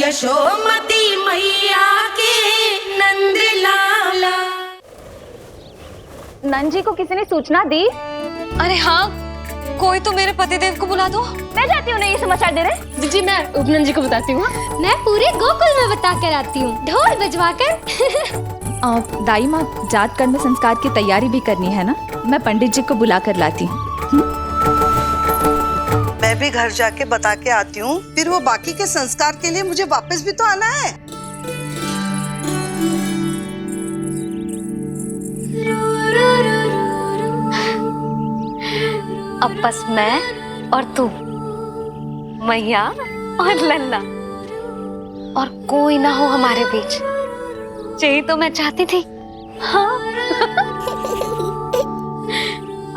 यशोमती मैया के नंद लाला। नंद जी को किसी ने सूचना दी? अरे हाँ, कोई तो मेरे पतिदेव को बुला दो। मैं जाती हूँ, नहीं ये समाचार दे रहे। जी मैं उपनंद जी को बताती हूँ। मैं पूरे गोकुल में बता कर आती हूँ, ढोल बजवा कर। दाई माँ, जात कर्म संस्कार की तैयारी भी करनी है ना, मैं पंडित जी को बुला कर लाती हूँ। मैं भी घर जाके बता के आती हूँ, फिर वो बाकी के संस्कार के लिए मुझे वापस भी तो आना है। अब बस मैं और तू, मैया और लल्ला, और कोई ना हो हमारे बीच। यही तो मैं चाहती थी। हाँ।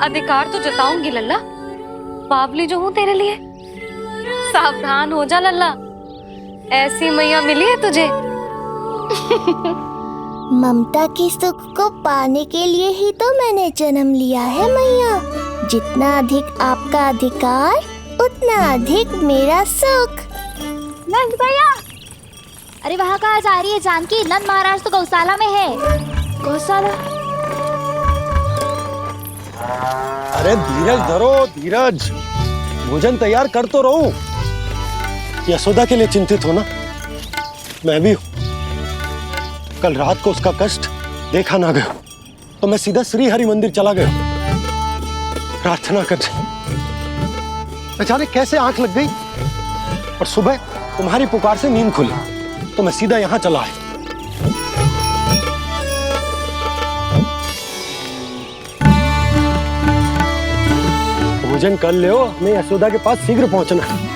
अधिकार तो जताऊंगी लल्ला, बावली जो हूँ तेरे लिए। सावधान हो जा लल्ला, ऐसी मैया मिली है तुझे। ममता की सुख को पाने के लिए ही तो मैंने जन्म लिया है मैया। जितना अधिक आपका अधिकार, उतना अधिक मेरा सुख। नंद भैया, अरे वहाँ कहाँ जा रही है जानकी? नंद महाराज तो गौशाला में है। गौशाला? अरे धीरज धरो, धीरज। भोजन तैयार कर तो रहो। यशोदा के लिए चिंतित हो ना, मैं भी हूँ। कल रात को उसका कष्ट देखा ना गया तो मैं सीधा श्री हरि मंदिर चला गया प्रार्थना करने। अचानक कैसे आंख लग गई और सुबह तुम्हारी पुकार से नींद खुली तो मैं सीधा यहाँ चला आया। भोजन कर ले, हमें यशोदा के पास शीघ्र पहुंचना है।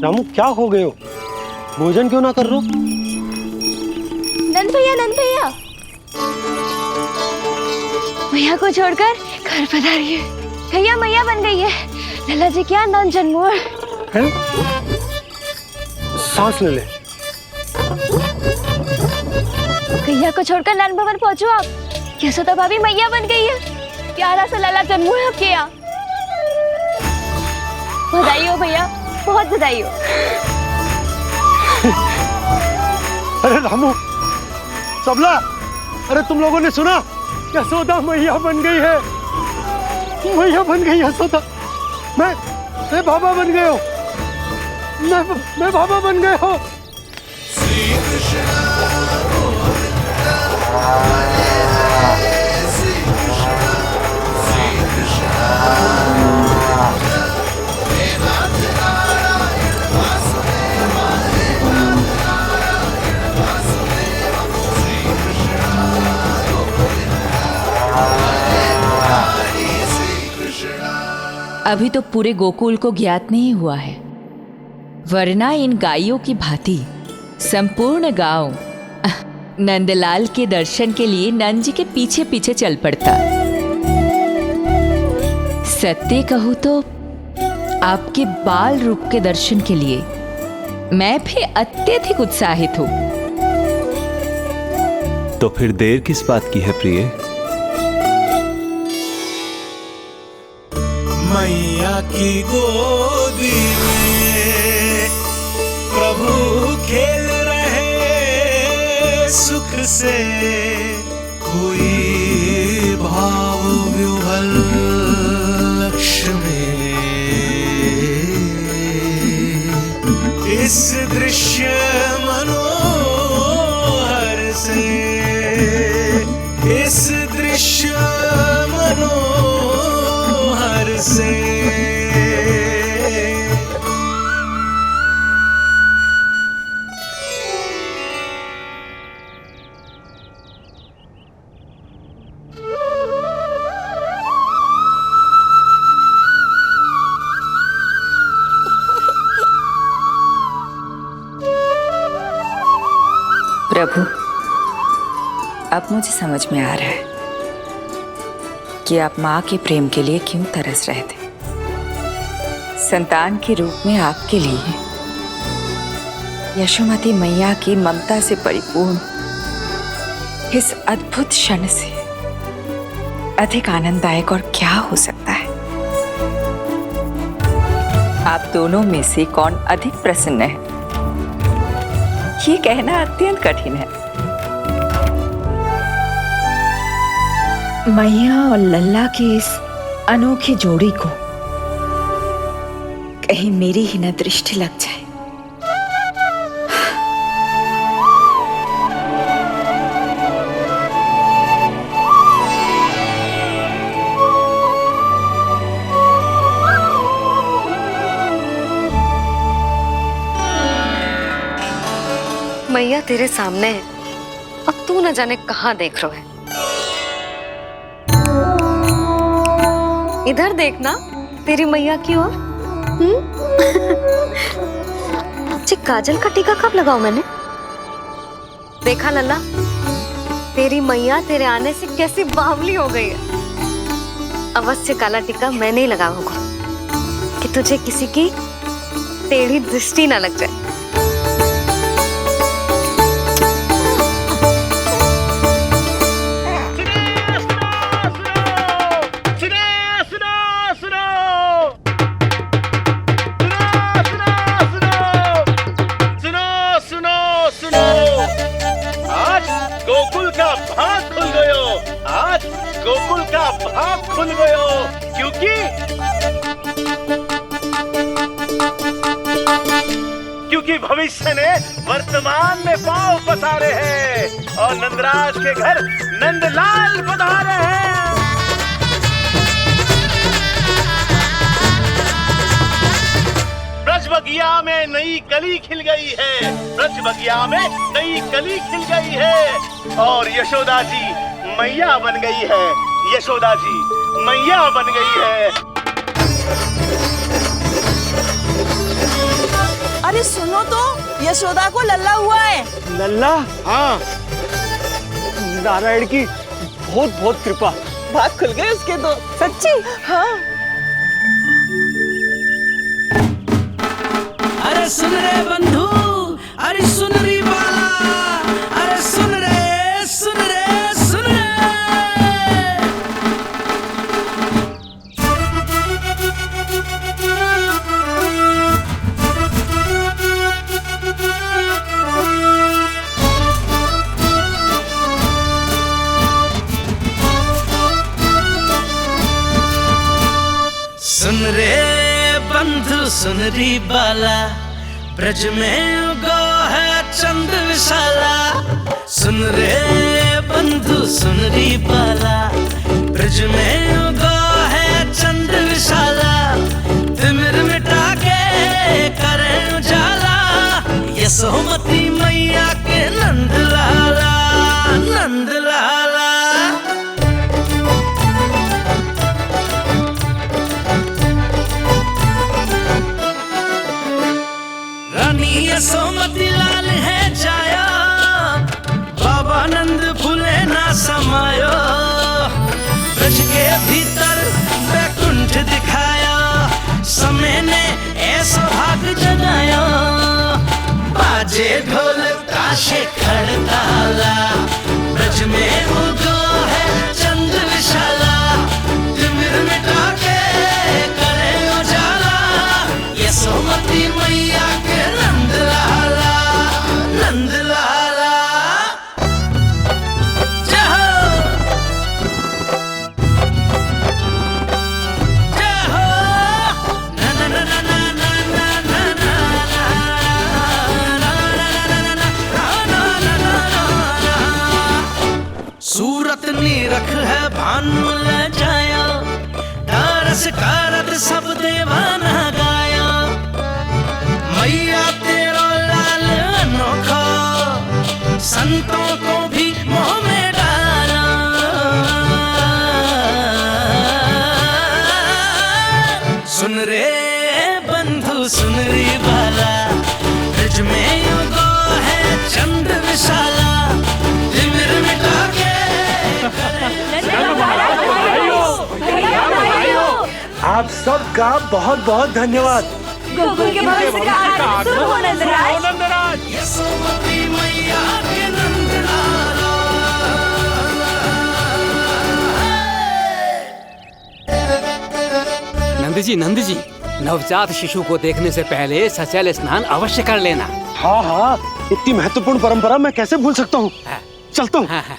रामू, क्या हो गए हो? भोजन क्यों ना कर रहे हो? नंद भैया, नंद भैया, मैया को छोड़कर घर पधारी है। भैया मैया बन गई है। लल्ला जी क्या नंद जन्मोर है? सांस ले ले। भैया को छोड़कर नंद भवन पहुंचो आप। यशोदा भाभी मैया बन गई है। प्यारा सा लल्ला जन्मोर है आपके यहाँ। बधाई हो भैया, बहुत बधाई हो। अरे रामू, सबला, अरे तुम लोगों ने सुना? यशोदा मैया बन गई है। मैया बन गई यशोदा। मैं बाबा बन गए हो। मैं बाबा बन गए हो। अभी तो पूरे गोकुल को ज्ञात नहीं हुआ है, वरना इन गायों की भांति संपूर्ण गांव नंदलाल के दर्शन के लिए नंद जी के पीछे पीछे चल पड़ता। सत्य कहूं तो आपके बाल रूप के दर्शन के लिए मैं भी अत्यधिक उत्साहित हूं। तो फिर देर किस बात की है प्रिय? मैया की गोदी में प्रभु खेल रहे सुख से, कोई भाव विह्वल लक्ष्य में। इस दृश्य मनोहर से, इस दृश्य मनोहर से। प्रभु, अब मुझे समझ में आ रहा है कि आप माँ के प्रेम के लिए क्यों तरस रहे थे। संतान के रूप में आपके लिए यशोमती मैया की ममता से परिपूर्ण इस अद्भुत क्षण से अधिक आनंददायक और क्या हो सकता है। आप दोनों में से कौन अधिक प्रसन्न है, ये कहना अत्यंत कठिन है। मैया और लल्ला की इस अनोखी जोड़ी को कहीं मेरी ही न दृष्टि लग जाए। मैया तेरे सामने है, अब तू न जाने कहाँ देख रहा है। इधर देखना तेरी मैया की ओर। जी काजल का टीका कब लगाऊं मैंने? देखा लल्ला, तेरी मैया तेरे आने से कैसी बावली हो गई है। अवश्य काला टीका मैंने ही लगाया होगा कि तुझे किसी की टेढ़ी दृष्टि ना लग जाए। गोकुल का भाग खुल गयो, आज गोकुल का भाग खुल गयो, क्योंकि भविष्य ने वर्तमान में पांव पसारे हैं और नंदराज के घर नंदलाल पधारे हैं। ब्रज बगिया में नई कली खिल गई है, ब्रज बगिया में नई कली खिल गई है और यशोदा जी मैया बन गई है, यशोदा जी मैया बन गई है। अरे सुनो तो, यशोदा को लल्ला हुआ है। लल्ला? हाँ, नारायण की बहुत बहुत कृपा। भाग खुल गए उसके तो। सच्ची? हाँ। अरे सुन रे बंधु, अरे सुन री बाला, अरे सुन रे, सुन रे, सुन रे। सुन रे बंधु, सुन री बाला, ब्रज में उगो है चंद विशाला। सुन रे बंधु, सुन री बाला, ब्रज में उगो है चंद विशाला। तिमिर मिटा के करे उजाला, यशोमती मैया के नंद लाला, नंद लाला। यशोमती लाल है जाया, बाबा नंद फूले ना समायो। ब्रज के भीतर बैकुंठ दिखाया, समय ने ऐसा भाग जगाया। बाजे ढोल ताशे खड़ताला, ब्रज में उगो है चंद विशाला। तिमिर मिटा के करे उजाला, यशोमती मैया के नंद लाला, नंद लाला। जय हो, जय हो, ना ना ना ना ना ना ना ना ना ना ना। सूरत नीरख है भानु ले जाया, दारस कारत सब देवाना गाया। मैया तेरा लाल अनोखा, संतों को भी मोह में डाला। सुन रे बंधु, सुन री बाला, ब्रज में उगो है चंद विशाला। तिमिर मिटा के आप सबका बहुत बहुत धन्यवाद। गोकुल के भविष्य का आरंभ शुरू हो नंदराज। यशोमती मैया के नंद लाला। नंद जी, नवजात शिशु को देखने से पहले सचैल स्नान अवश्य कर लेना। हाँ हाँ, इतनी महत्वपूर्ण परंपरा मैं कैसे भूल सकता हूँ। चलता हूँ। हाँ हाँ।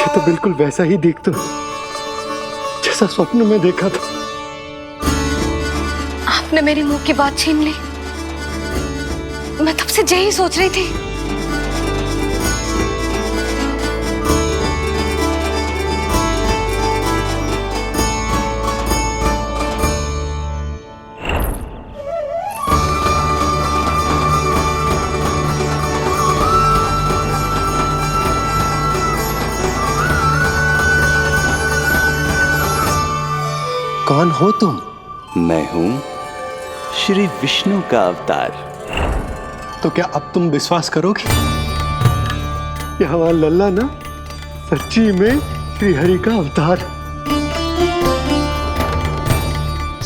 तो बिल्कुल वैसा ही दिखता जैसा स्वप्न में देखा था। आपने मेरी मुंह की बात छीन ली। मैं तब से यही सोच रही थी। कौन हो तुम? मैं हूं श्री विष्णु का अवतार। तो क्या अब तुम विश्वास करोगे कि हमारा लल्ला ना सच्ची में श्री हरि का अवतार?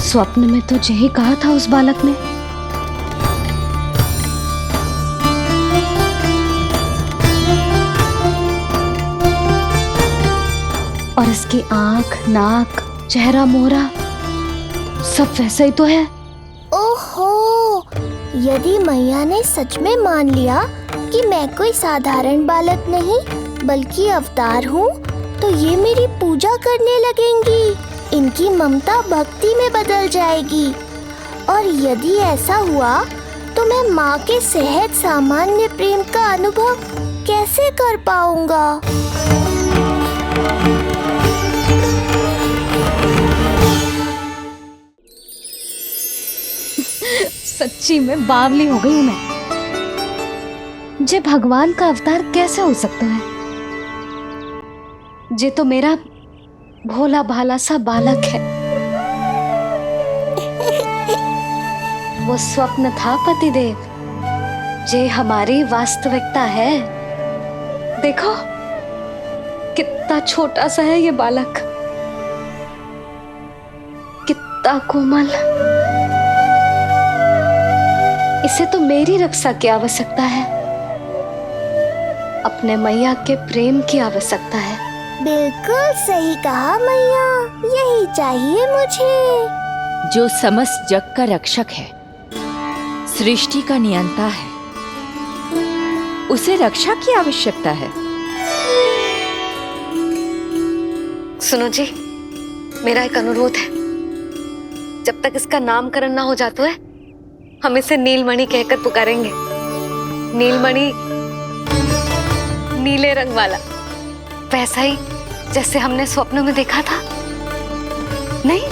स्वप्न में तो यही कहा था उस बालक ने। और इसकी आंख, नाक, चेहरा, मोहरा सब वैसा ही तो है। ओहो, यदि मैया ने सच में मान लिया कि मैं कोई साधारण बालक नहीं बल्कि अवतार हूँ, तो ये मेरी पूजा करने लगेंगी। इनकी ममता भक्ति में बदल जाएगी। और यदि ऐसा हुआ तो मैं माँ के सहज सामान्य प्रेम का अनुभव कैसे कर पाऊंगा? सच्ची में बावली हो गई हूँ मैं। जे भगवान का अवतार कैसे हो सकता है? जे तो मेरा भोला भाला सा बालक है। वो स्वप्न था पतिदेव, जे हमारी वास्तविकता है। देखो कितना छोटा सा है ये बालक, कितना कोमल। इसे तो मेरी रक्षा की आवश्यकता है, अपने मैया के प्रेम की आवश्यकता है। बिल्कुल सही कहा मैया, यही चाहिए मुझे। जो समस्त जग का रक्षक है, सृष्टि का नियंता है, उसे रक्षा की आवश्यकता है। सुनो जी, मेरा एक अनुरोध है। जब तक इसका नामकरण ना हो जाता है, हम इसे नीलमणि कहकर पुकारेंगे। नीलमणि नीले रंग वाला, वैसा ही जैसे हमने स्वप्न में देखा था, नहीं?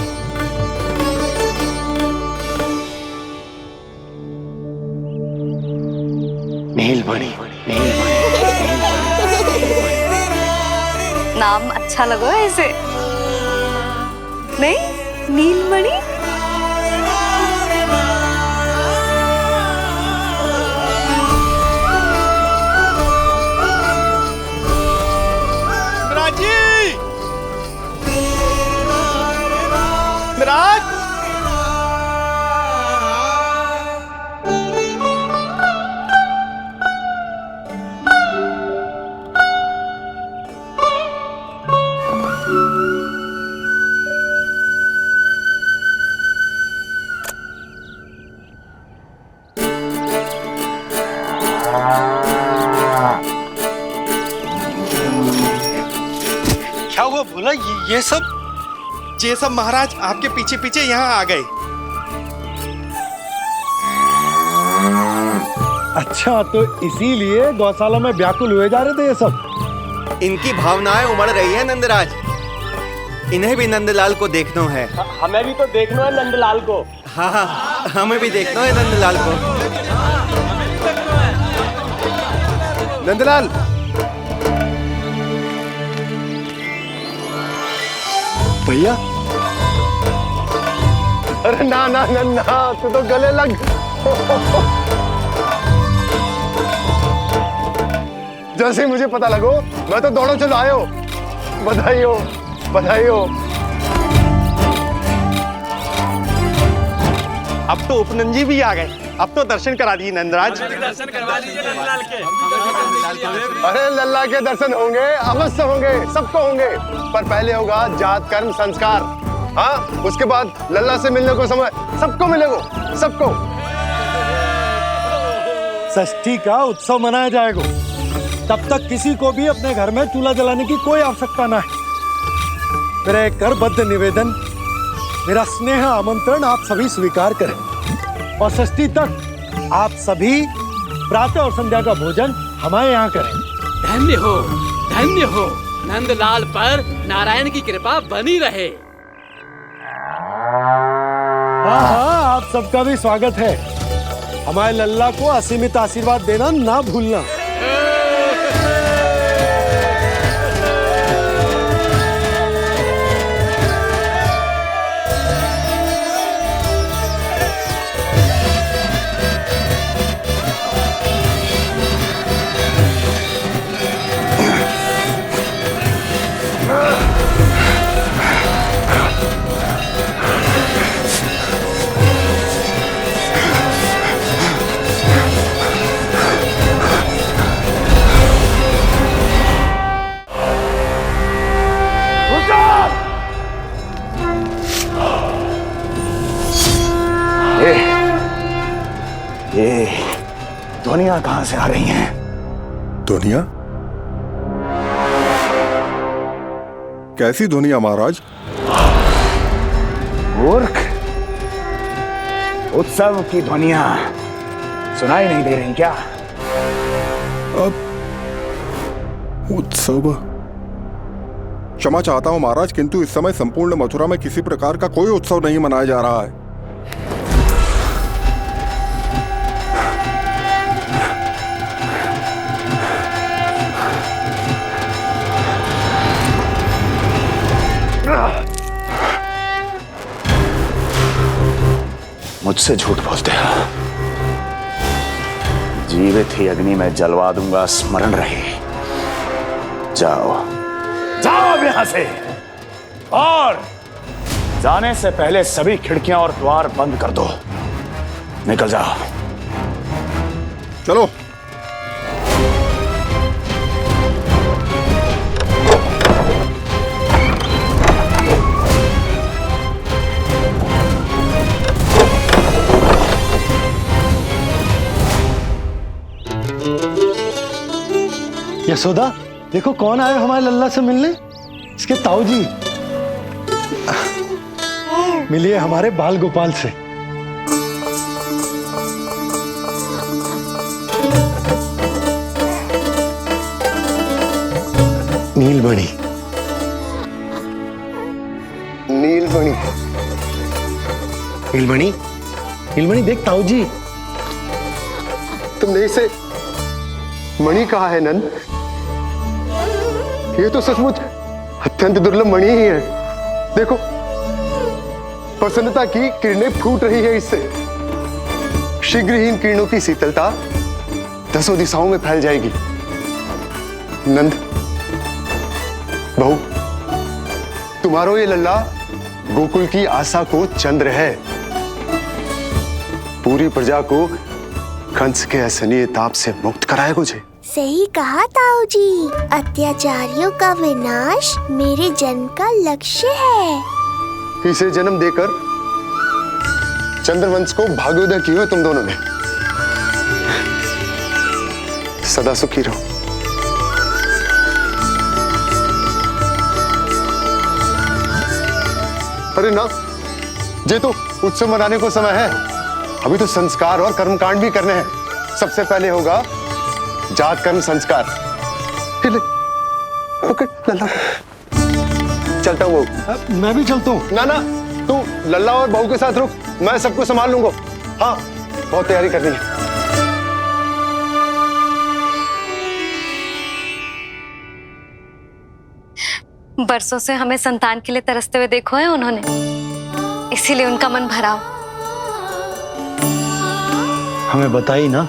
नीलमणि। नाम अच्छा लगा है इसे, नहीं? नीलमणि। मिराज! क्या हुआ बोला? ये सब महाराज आपके पीछे पीछे यहाँ आ गए। अच्छा, तो इसीलिए गौशाला में व्याकुल हुए जा रहे थे ये सब। इनकी भावनाएं उमड़ रही है नंदराज। इन्हें भी नंदलाल को देखना है। हमें भी तो देखना है नंदलाल को। हाँ हाँ, हमें भी देखना है नंदलाल को। नंदलाल, भैया। अरे ना ना ना ना, तू तो गले लग। जैसे ही मुझे पता लगो, मैं तो दौड़ो चलो आयो। बधाई हो, बधाई हो। अब तो उपनंजी भी आ गए। अब तो दर्शन करा दिए नंदराज। दर्शन करवा लीजिए नंदलाल के। अरे लल्ला के दर्शन होंगे, अवश्य होंगे, सबको होंगे। पर पहले होगा जात कर्म संस्कार। हाँ, उसके बाद लल्ला से मिलने को समय सबको मिलेगा, सबको। षष्ठी का उत्सव मनाया जाएगा। तब तक किसी को भी अपने घर में चूल्हा जलाने की कोई आवश्यकता ना है। मेरा एक करबद्ध निवेदन, मेरा स्नेह आमंत्रण आप सभी स्वीकार करें। और षष्ठी तक आप सभी प्रातः और संध्या का भोजन हमारे यहाँ करें। धन्य हो नंदलाल पर नारायण की कृपा बनी रहे। हाँ हाँ, आप सबका भी स्वागत है। हमारे लल्ला को असीमित आशीर्वाद देना ना भूलना। ये ध्वनियां कहां से आ रही हैं? ध्वनियां? कैसी ध्वनियां महाराज? मूर्ख, उत्सव की ध्वनियां सुनाई नहीं दे रही क्या? अब उत्सव? क्षमा चाहता हूं महाराज, किंतु इस समय संपूर्ण मथुरा में किसी प्रकार का कोई उत्सव नहीं मनाया जा रहा है। मुझसे झूठ बोलते हो। जीवित ही अग्नि में जलवा दूंगा, स्मरण रहे। जाओ जाओ यहां से, और जाने से पहले सभी खिड़कियां और द्वार बंद कर दो। निकल जाओ। चलो। यशोदा, देखो कौन आया हमारे लल्ला से मिलने, इसके ताऊ जी। मिलिए हमारे बाल गोपाल से। नीलमणि, नीलमणि, नीलमणि, नीलमणि देख ताऊ जी। तुमने इसे मणि कहा है नंद? ये तो सचमुच अत्यंत दुर्लभ मणि ही है। देखो प्रसन्नता की किरणें फूट रही है इससे। शीघ्र ही इन किरणों की शीतलता दसों दिशाओं में फैल जाएगी। नंद बहू, तुम्हारो ये लल्ला गोकुल की आशा को चंद्र है। पूरी प्रजा को कंस के असहनीय ताप से मुक्त कराए मुझे। सही कहा ताऊ जी, अत्याचारियों का विनाश मेरे जन्म का लक्ष्य है। इसे जन्म देकर चंद्रवंश को भाग्योदय किया तुम दोनों ने। सदा सुखी रहो। अरे ना, ये तो उत्सव मनाने को समय है। अभी तो संस्कार और कर्मकांड भी करने हैं। सबसे पहले होगा जात कर्म संस्कार। ओके लल्ला, चलता हूँ बहू। मैं भी चलता हूँ। ना ना, तू लल्ला और बहू के साथ रुक, मैं सबको संभाल लूंगा। हाँ, बहुत तैयारी करनी है। बरसों से हमें संतान के लिए तरसते हुए देखो है उन्होंने, इसीलिए उनका मन भरा हो। हमें बताई ना,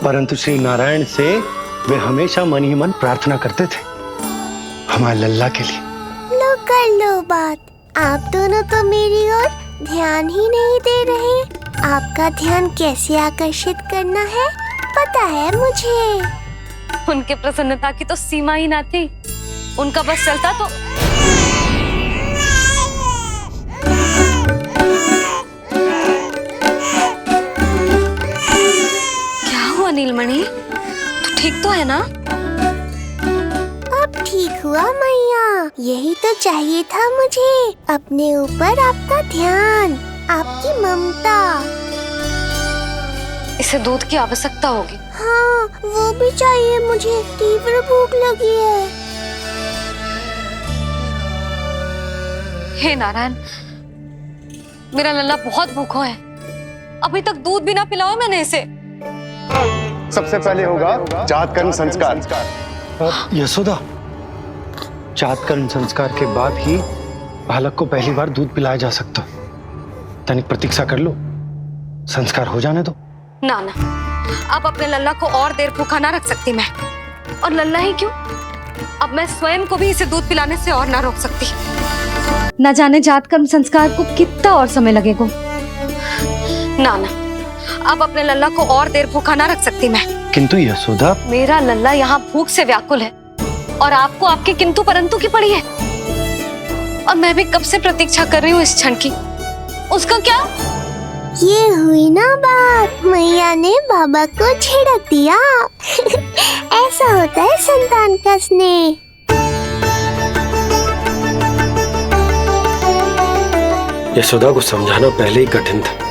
परंतु श्री नारायण से वे हमेशा मन ही मन प्रार्थना करते थे हमारे लल्ला के लिए। लो कर लो बात, आप दोनों तो मेरी ओर ध्यान ही नहीं दे रहे। आपका ध्यान कैसे आकर्षित करना है पता है मुझे। उनके प्रसन्नता की तो सीमा ही ना थी। उनका बस चलता तो क्या हुआ नीलमणि, तू ठीक तो है ना? अब ठीक हुआ मैया, यही तो चाहिए था मुझे। अपने ऊपर आपका ध्यान, आपकी ममता। इसे दूध की आवश्यकता होगी। हाँ, वो भी चाहिए मुझे। तीव्र भूख लगी है। हे नारायण, मेरा लल्ला बहुत भूखा है। अभी तक दूध भी ना पिलाओ मैंने इसे। सबसे पहले होगा जात कर्म संस्कार। यशोदा, जात कर्म संस्कार के बाद ही बालक को पहली बार दूध पिलाया जा सकता। तनिक प्रतीक्षा कर लो, संस्कार हो जाने दो। ना ना, अब अपने लल्ला को और देर भूखा ना रख सकती मैं। और लल्ला ही क्यों, अब मैं स्वयं को भी इसे दूध पिलाने से और ना रोक सकती। न जाने जात कर्म संस्कार को कितना और समय लगेगा। ना ना, अब अपने लल्ला को और देर भूखा ना रख सकती मैं। किंतु यशोदा, मेरा लल्ला यहाँ भूख से व्याकुल है और आपको आपके किंतु परंतु की पड़ी है। और मैं भी कब से प्रतीक्षा कर रही हूँ इस क्षण की। उसका क्या? ये हुई ना बात, मैया ने बाबा को झिड़क दिया। ऐसा होता है संतान का स्नेह। यशोदा को समझाना पहले ही कठिन था।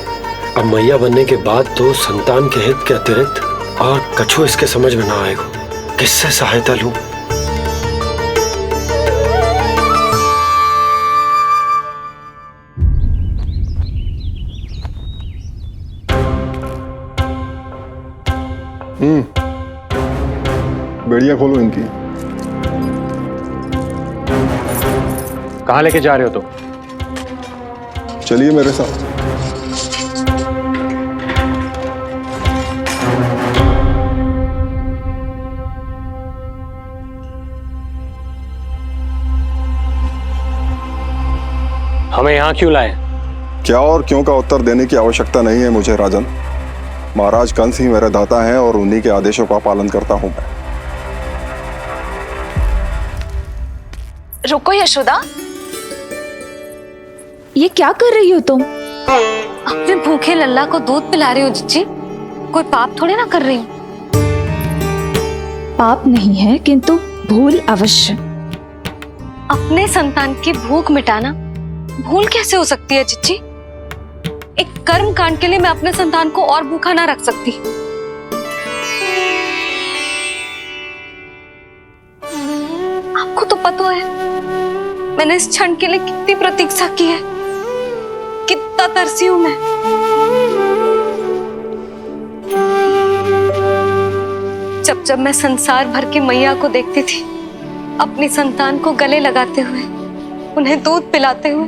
अब मैया बनने के बाद तो संतान के हित के अतिरिक्त और कछु इसके समझ में ना आएगा। किससे सहायता लूं? बेड़िया खोलो इनकी। कहाँ लेके जा रहे हो तुम? चलिए मेरे साथ। हमें यहाँ क्यों लाए? क्या और क्यों का उत्तर देने की आवश्यकता नहीं है मुझे राजन। महाराज कंस ही मेरे दाता हैं और उन्हीं के आदेशों का पालन करता हूं मैं। रुको यशोदा, ये क्या कर रही हो तुम? अपने भूखे लल्ला को दूध पिला रही हो जीजी। कोई पाप थोड़े ना कर रही हूँ। पाप नहीं है, किंतु भूल अवश्य। अपने संतान की भूख मिटाना भूल कैसे हो सकती है चिच्ची? एक कर्म कांड के लिए मैं अपने संतान को और भूखा ना रख सकती। आपको तो पता है मैंने इस क्षण के लिए कितनी प्रतीक्षा की है, कितना तरसी हूं मैं। जब मैं संसार भर की मैया को देखती थी अपनी संतान को गले लगाते हुए, उन्हें दूध पिलाते हुए,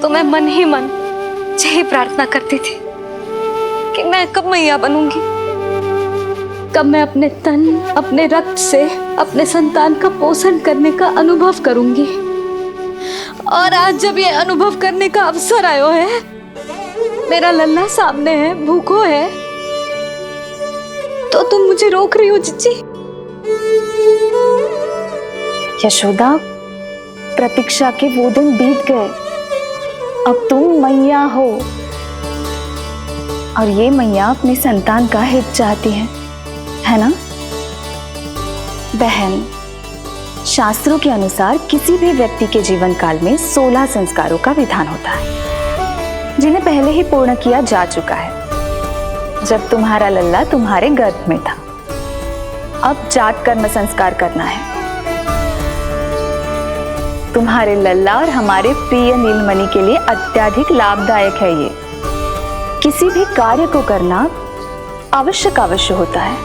तो मैं मन ही मन यही प्रार्थना करती थी कि मैं कब मैया बनूंगी, कब मैं अपने तन अपने रक्त से अपने संतान का पोषण करने का अनुभव करूंगी। और आज जब ये अनुभव करने का अवसर आयो है, मेरा लल्ला सामने है, भूखो है, तो तुम मुझे रोक रही हो चिच्ची? यशोदा, प्रतीक्षा के वो दिन बीत गए, अब तुम मैया हो और ये मैया अपने संतान का हित चाहती है ना? बहन, शास्त्रों के अनुसार किसी भी व्यक्ति के जीवन काल में 16 संस्कारों का विधान होता है, जिन्हें पहले ही पूर्ण किया जा चुका है जब तुम्हारा लल्ला तुम्हारे गर्भ में था। अब जात कर्म संस्कार करना है। तुम्हारे लल्ला और हमारे प्रिय नीलमणि के लिए अत्यधिक लाभदायक है ये। किसी भी कार्य को करना अवश्य होता है,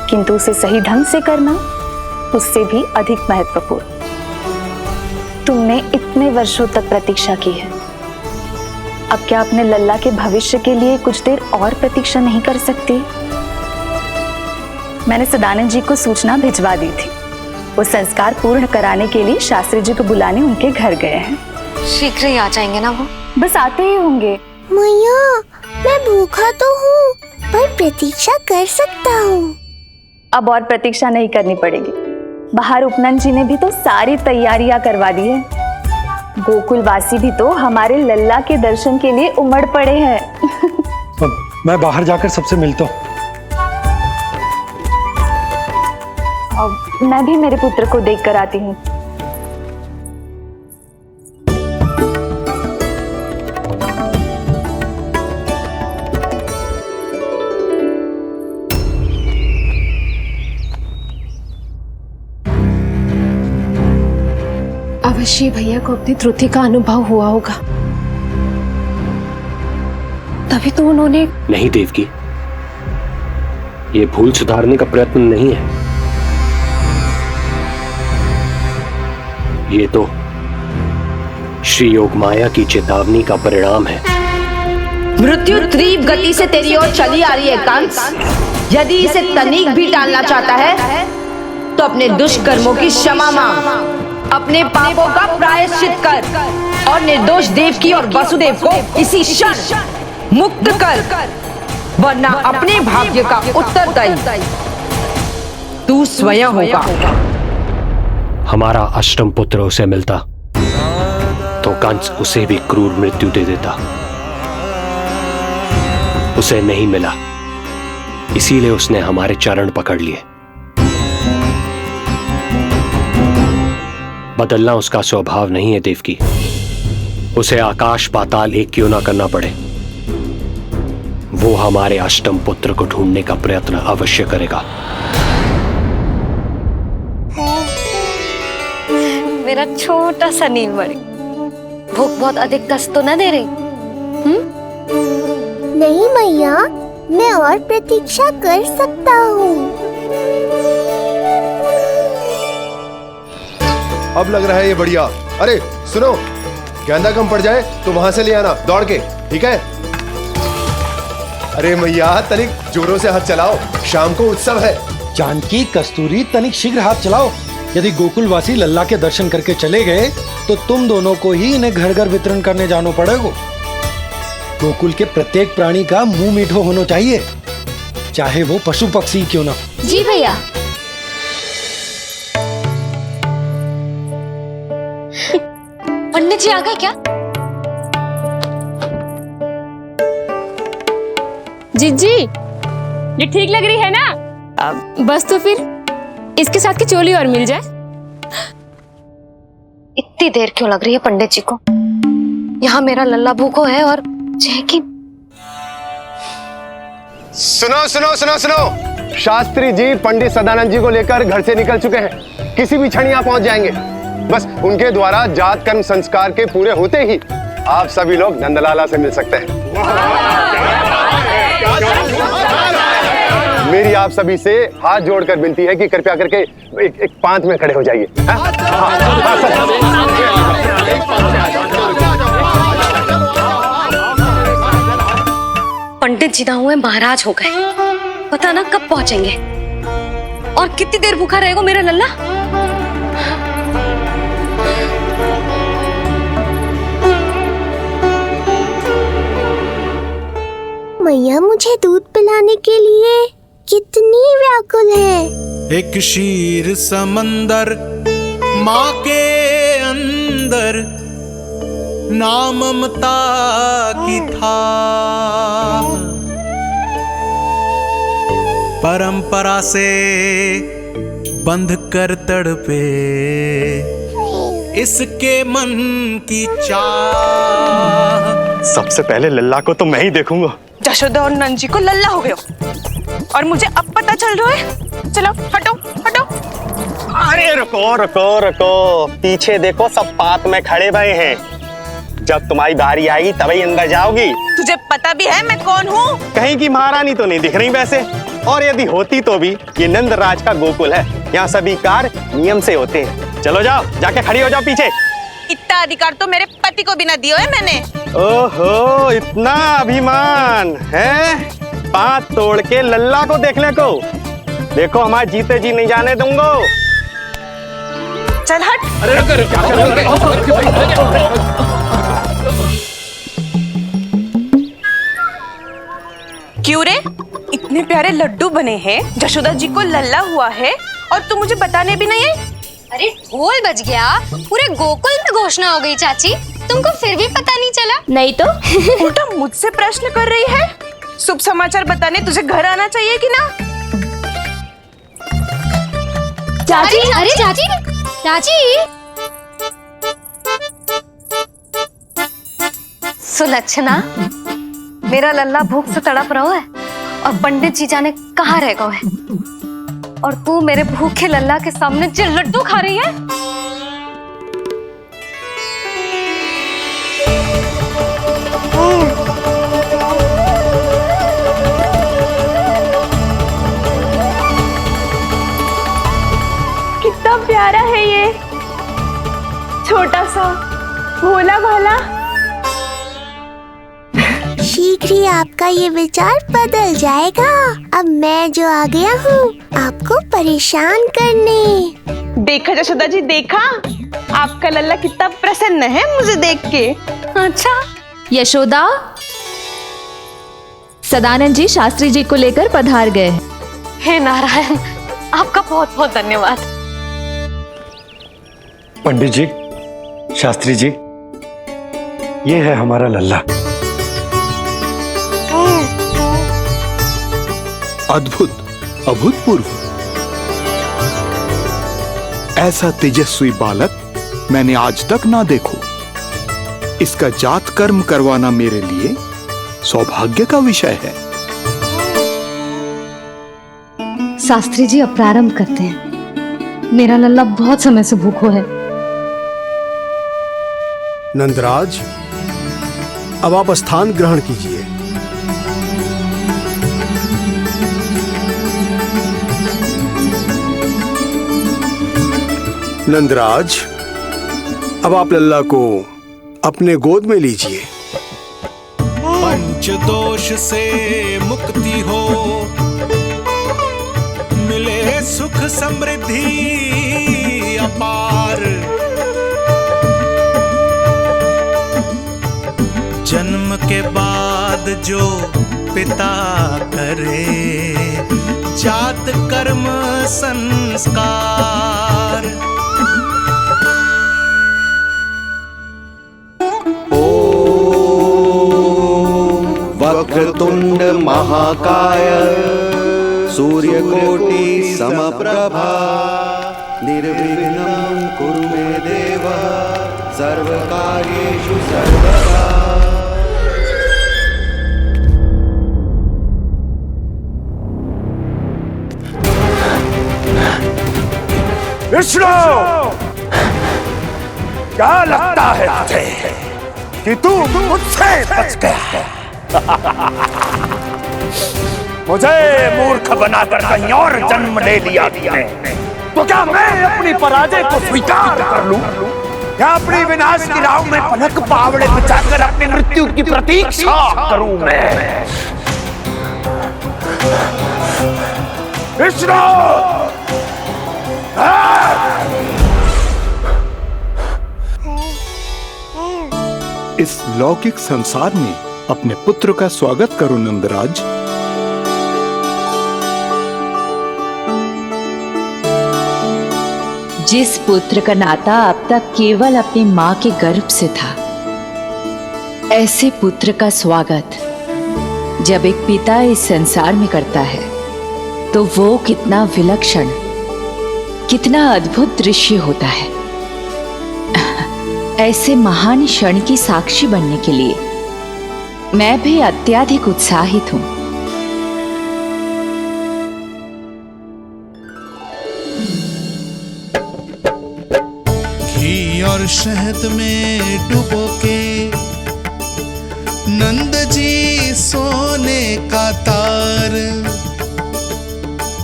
किंतु उसे सही ढंग से करना उससे भी अधिक महत्वपूर्ण। तुमने इतने वर्षों तक प्रतीक्षा की है, अब क्या अपने लल्ला के भविष्य के लिए कुछ देर और प्रतीक्षा नहीं कर सकती? मैंने सदानंद जी को सूचना भिजवा दी थी, वो संस्कार पूर्ण कराने के लिए शास्त्री जी को बुलाने उनके घर गए हैं। शीघ्र ही आ जाएंगे ना वो? बस आते ही होंगे। मैया, मैं भूखा तो हूँ, पर प्रतीक्षा कर सकता हूँ। अब और प्रतीक्षा नहीं करनी पड़ेगी। बाहर उपनंद जी ने भी तो सारी तैयारियां करवा दी है। गोकुलवासी भी तो हमारे लल्ला के दर्शन के लिए उमड़ पड़े हैं। मैं बाहर जाकर सबसे मिलता हूँ। अब मैं भी मेरे पुत्र को देख कर आती हूँ। अवश्य भैया को अपनी त्रुटि का अनुभव हुआ होगा, तभी तो उन्होंने। नहीं देवकी, ये भूल सुधारने का प्रयत्न नहीं है, ये तो श्री योग माया की चेतावनी का परिणाम है। मृत्यु तीव्र गति से तेरी ओर चली आ रही है कंस। यदि इसे तनिक भी टालना चाहता है तो अपने दुष्कर्मों की क्षमा मांग, अपने पापों का प्रायश्चित कर और निर्दोष देवकी और वसुदेव को इसी क्षण मुक्त कर, वरना अपने भाग्य का उत्तरदायी तू स्वयं होगा। हमारा अष्टम पुत्र उसे मिलता तो कंस उसे भी क्रूर मृत्यु दे देता। उसे नहीं मिला, इसीलिए उसने हमारे चरण पकड़ लिए। बदलना उसका स्वभाव नहीं है देवकी। उसे आकाश पाताल एक क्यों ना करना पड़े, वो हमारे अष्टम पुत्र को ढूंढने का प्रयत्न अवश्य करेगा। मेरा छोटा सा नीलमणि, भूख बहुत अधिक कष्ट तो न दे रही? नहीं मैया, मैं और प्रतीक्षा कर सकता हूँ। अब लग रहा है ये बढ़िया। अरे सुनो, गेंदा कम पड़ जाए तो वहां से ले आना दौड़ के, ठीक है? अरे मैया, तनिक जोरों से हाथ चलाओ, शाम को उत्सव है। जानकी, कस्तूरी, तनिक शीघ्र हाथ चलाओ। यदि गोकुलवासी लल्ला के दर्शन करके चले गए तो तुम दोनों को ही इन्हें घर घर वितरण करने जाना पड़ेगा। गोकुल के प्रत्येक प्राणी का मुंह मीठो होना चाहिए, चाहे वो पशु पक्षी क्यों ना। जी भैया। पंडित जी आ गए क्या? जीजी, ये ठीक लग रही है ना? बस तो फिर इसके साथ की चोली और मिल जाए। इतनी देर क्यों लग रही है पंडित जी को? यहाँ मेरा लल्ला भूखो है और जय की। सुनो सुनो सुनो सुनो, शास्त्री जी पंडित सदानंद जी को लेकर घर से निकल चुके हैं। किसी भी क्षण यहाँ पहुंच जाएंगे। बस उनके द्वारा जात कर्म संस्कार के पूरे होते ही आप सभी लोग नंदलाला से मिल सकते हैं। मेरी आप सभी से हाथ जोड़कर विनती है कि कृपया करके एक पांत में खड़े हो जाइए। पंडित जी ना हुए महाराज हो गए, पता ना कब पहुंचेंगे और कितनी देर भूखा रहेगा मेरा लल्ला। मैया मुझे दूध पिलाने के लिए कितनी व्याकुल है। एक शीर समंदर माँ के अंदर, ना ममता की था, परंपरा से बंध कर तड़पे इसके मन की चाह। सबसे पहले लल्ला को तो मैं ही देखूंगा। जशोदा और नंद जी को लल्ला हो गए और मुझे अब पता चल रहा है। चलो हटो हटो। अरे रुको रुको रुको, पीछे देखो, सब पात में खड़े हुए हैं। जब तुम्हारी बारी आएगी तभी अंदर जाओगी। तुझे पता भी है मैं कौन हूँ? कहीं की महारानी तो नहीं दिख रही वैसे, और यदि होती तो भी ये नंदराज का गोकुल है, यहाँ सभी कार्य नियम से होते हैं। चलो जाओ, जाके खड़ी हो जाओ पीछे। इतना अधिकार तो मेरे पति को भी ना दिया है मैंने। ओहो, इतना अभिमान है? पांव तोड़ के लल्ला को देखने को। देखो हमारे जीते जी नहीं जाने दूंगा। चल हट। क्यों रे, इतने प्यारे लड्डू बने हैं, जशोदा जी को लल्ला हुआ है और तू मुझे बताने भी नहीं है? अरे ढोल बज गया, पूरे गोकुल में घोषणा हो गई चाची, तुमको फिर भी पता नहीं चला? नहीं तो उल्टा मुझसे प्रश्न कर रही है। शुभ समाचार बताने तुझे घर आना चाहिए कि ना? चाची, अरे चाची, चाची। सुलक्षणा, मेरा लल्ला भूख से तड़प रहा है और पंडित जी जाने कहाँ रह गए हैं, और तू मेरे भूखे लल्ला के सामने जो लड्डू खा रही है। कितना प्यारा है ये, छोटा सा भोला भाला। शीघ्र ही आपका ये विचार बदल जाएगा। अब मैं जो आ गया हूँ आपको परेशान करने। देखा जशोदा जी, देखा आपका लल्ला कितना प्रसन्न है मुझे देख के। अच्छा यशोदा, सदानंद जी शास्त्री जी को लेकर पधार गए। हे नारायण, आपका बहुत बहुत धन्यवाद। पंडित जी, शास्त्री जी, ये है हमारा लल्ला। अद्भुत, अभूतपूर्व। ऐसा तेजस्वी बालक मैंने आज तक ना देखो। इसका जात कर्म करवाना मेरे लिए सौभाग्य का विषय है। शास्त्री जी अब प्रारंभ करते हैं। मेरा लल्ला बहुत समय से भूखो है। नंदराज, अब आप स्थान ग्रहण कीजिए। नंदराज, अब आप लल्ला को अपने गोद में लीजिए। पंच दोष से मुक्ति हो, मिले सुख समृद्धि अपार। जन्म के बाद जो पिता करे, जात कर्म संस्कार। वक्रतुंड महाकाय सूर्यकोटि समप्रभा निर्विघ्नं कुरु मे देव सर्वकार्येषु सर्वदा। विष्णु, क्या लगता है तुझे कि तू मुझसे बच गया? मुझे मूर्ख बनाकर कहीं और जन्म ले लिया तुमने, तो क्या मैं अपनी पराजय को स्वीकार कर लूं? या अपनी विनाश की राह में पलक पावड़े बचाकर अपनी मृत्यु की प्रतीक्षा करूं मैं? विष्णु, इस लौकिक संसार में अपने पुत्र का स्वागत करो नंदराज। जिस पुत्र का नाता अब तक केवल अपनी मां के गर्भ से था, ऐसे पुत्र का स्वागत जब एक पिता इस संसार में करता है तो वो कितना विलक्षण, कितना अद्भुत दृश्य होता है। ऐसे महान क्षण की साक्षी बनने के लिए मैं भी अत्यधिक उत्साहित हूं। घी और शहद में डुबो के नंद जी सोने का तार,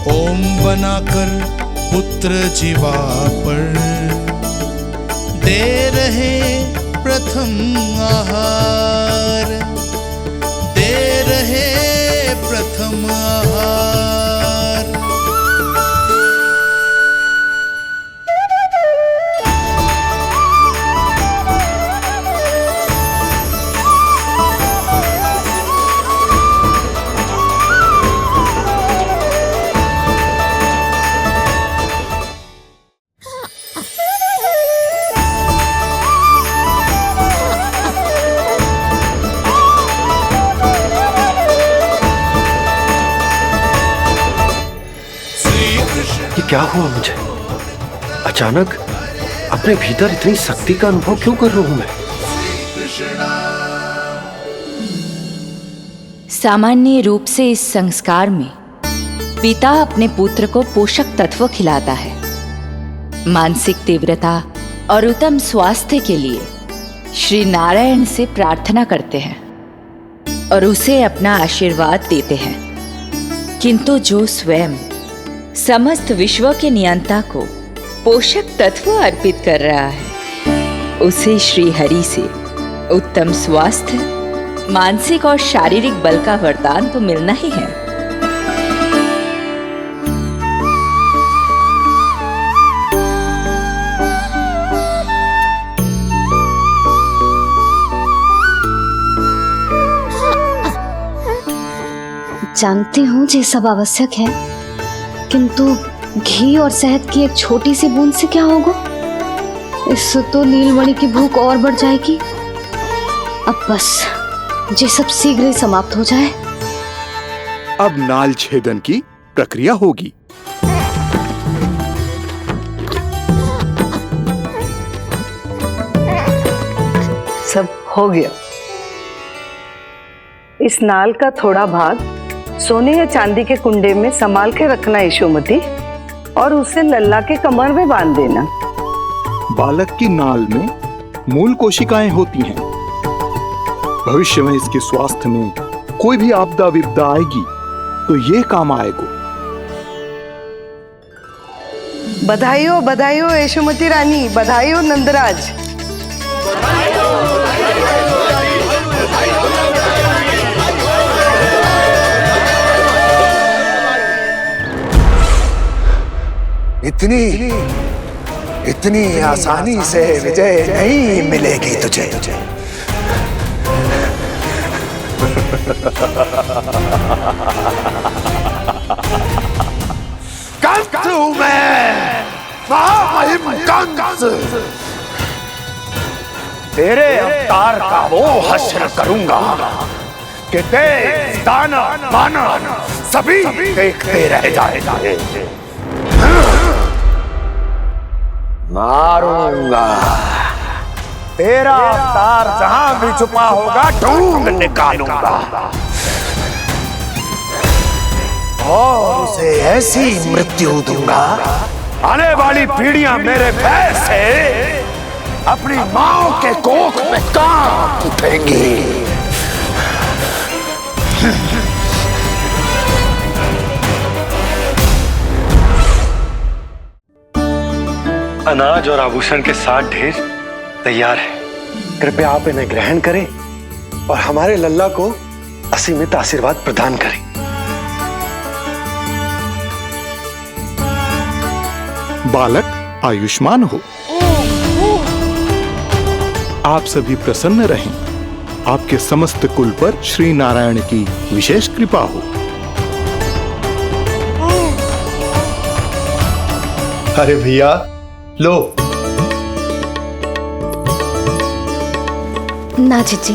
ओम बनाकर पुत्र जीवा पर दे रहे प्रथम आहार, दे रहे प्रथम आहार। क्या हुआ मुझे? अचानक अपने भीतर इतनी शक्ति का अनुभव क्यों कर रहा हूं मैं? सामान्य रूप से इस संस्कार में पिता अपने पुत्र को पोषक तत्व खिलाता है। मानसिक तीव्रता और उत्तम स्वास्थ्य के लिए श्री नारायण से प्रार्थना करते हैं और उसे अपना आशीर्वाद देते हैं। किंतु जो स्वयं समस्त विश्व के नियंता को पोषक तत्व अर्पित कर रहा है, उसे श्री हरि से उत्तम स्वास्थ्य, मानसिक और शारीरिक बल का वरदान तो मिलना ही है। जानती हूँ ये सब आवश्यक है, किंतु घी और शहद की एक छोटी सी बूंद से क्या होगा? इससे तो नीलमणि की भूख और बढ़ जाएगी। अब बस ये सब शीघ्र ही समाप्त हो जाए। अब नाल छेदन की प्रक्रिया होगी। सब हो गया। इस नाल का थोड़ा भाग सोने या चांदी के कुंडे में संभाल के रखना यशोमती, और उसे लल्ला के कमर में बांध देना। बालक की नाल में मूल कोशिकाएं होती हैं। भविष्य में इसके स्वास्थ्य में कोई भी आपदा विपदा आएगी तो ये काम आएगा। बधाई हो यशोमती रानी, बधाई हो नंदराज। इतनी आसानी से विजय नहीं मिलेगी तुझे। कंस हूं मैं, महामहिम कंस। तेरे अवतार का वो हश्र करूंगा कि देश, दानव, मानव सभी देखते रह जाएंगे। मारूंगा, तेरा अवतार जहां भी छुपा होगा ढूंढ निकालूंगा और उसे ऐसी मृत्यु दूंगा, आने वाली पीढ़ियां मेरे भय से अपनी मां के कोख में कांप उठेंगी। अनाज और आभूषण के 7 ढेर तैयार है। कृपया आप इन्हें ग्रहण करें और हमारे लल्ला को असीमित आशीर्वाद प्रदान करें। बालक आयुष्मान हो, आप सभी प्रसन्न रहें, आपके समस्त कुल पर श्री नारायण की विशेष कृपा हो। अरे भैया लो। ना जीजी,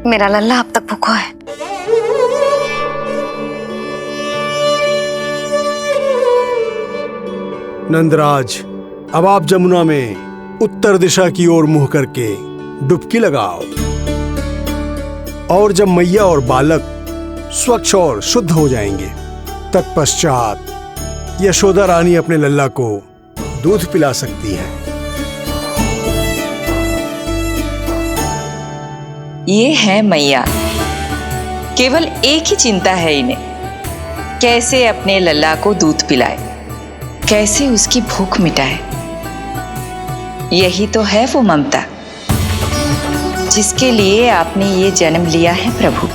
मेरा लल्ला अब तक भूखा है। नंदराज, अब आप जमुना में उत्तर दिशा की ओर मुंह करके डुबकी लगाओ और जब मैया और बालक स्वच्छ और शुद्ध हो जाएंगे, तत्पश्चात यशोदा रानी अपने लल्ला को दूध पिला सकती है। ये है मैया, केवल एक ही चिंता है इन्हें, कैसे अपने लल्ला को दूध पिलाए, कैसे उसकी भूख मिटाए। यही तो है वो ममता जिसके लिए आपने ये जन्म लिया है प्रभु।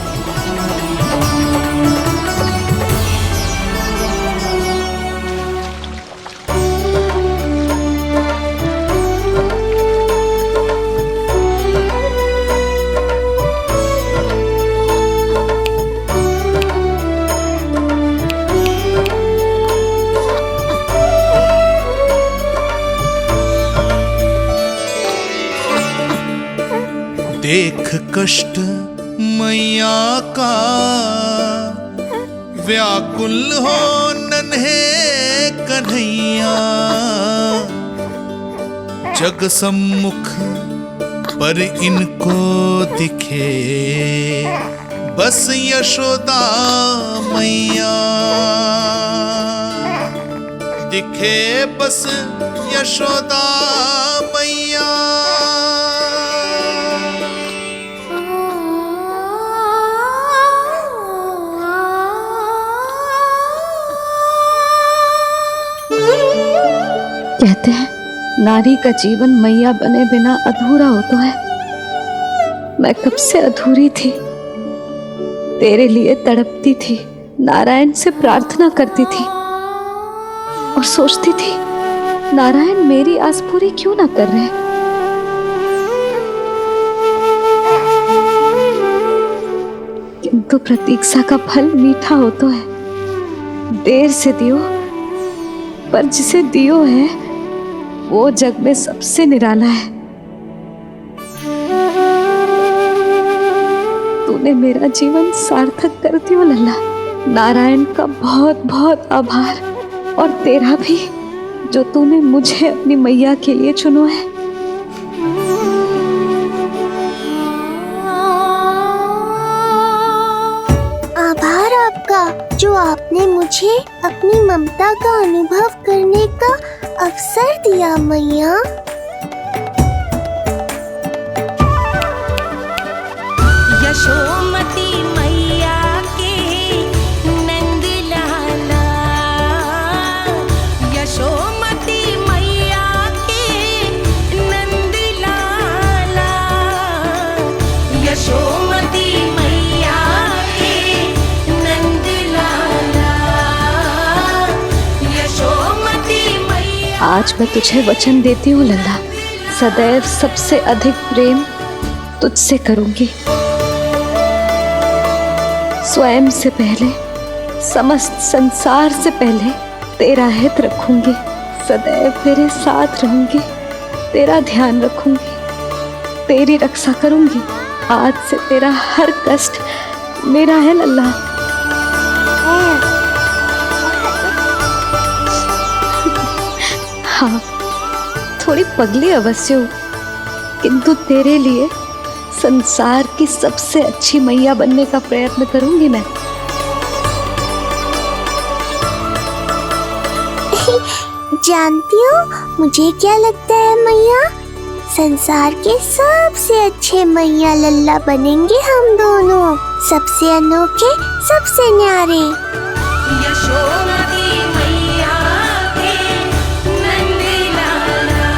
देख कष्ट मैया का व्याकुल हो नन्हे कन्हैया, जग सम्मुख पर इनको दिखे बस यशोदा मैया, दिखे बस यशोदा मैया। कहते हैं नारी का जीवन मैया बने बिना अधूरा होता है। मैं कब से अधूरी थी, तेरे लिए तड़पती थी, नारायण से प्रार्थना करती थी और सोचती थी नारायण मेरी आस पूरी क्यों ना कर रहे। किंतु प्रतीक्षा का फल मीठा होता है, देर से दियो पर जिसे दियो है वो जग में सबसे निराला है। तूने मेरा जीवन सार्थक कर दियो लल्ला। नारायण का बहुत बहुत आभार, और तेरा भी जो तूने मुझे अपनी मैया के लिए चुनो है। आभार आपका जो आपने मुझे अपनी ममता का अनुभव करने का अवसर दिया मैया। यशोमती मैया के नंद लाला, यशोमती मैया के नंद लाला, यशोमती मैया के नंद लाला, यशोमती मैया। आज मैं तुझे वचन देती हूँ लल्ला, सदैव सबसे अधिक प्रेम तुझसे करूंगी। स्वयं से पहले, समस्त संसार से पहले तेरा हित रखूंगी। सदैव तेरे साथ रहूंगी, तेरा ध्यान रखूंगी, तेरी रक्षा करूंगी। आज से तेरा हर कष्ट मेरा है लल्ला। हाँ, थोड़ी पगली अवश्य हूँ, किंतु तेरे लिए संसार की सबसे अच्छी मैया बनने का प्रयत्न करूंगी मैं। जानती हो मुझे क्या लगता है मैया? संसार के सबसे अच्छे मैया लल्ला बनेंगे हम दोनों, सबसे अनोखे, सबसे न्यारे। यशोमती मैया के नंदी लाला,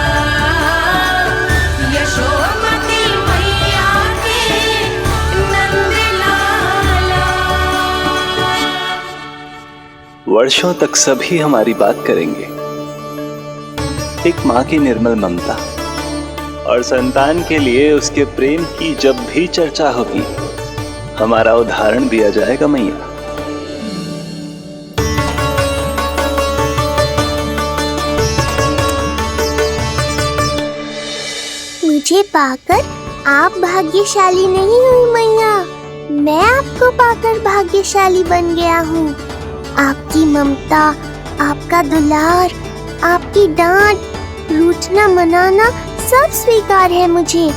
यशोमती मैया के नंदी लाला। वर्षों तक सभी हमारी बात करेंगे। एक माँ की निर्मल ममता और संतान के लिए उसके प्रेम की जब भी चर्चा होगी, हमारा उदाहरण दिया जाएगा मैया। मुझे पाकर आप भाग्यशाली नहीं हुई मैया, मैं आपको पाकर भाग्यशाली बन गया हूँ। आपकी ममता, आपका दुलार, आपकी डांट, रूठना मनाना सब स्वीकार है मुझे,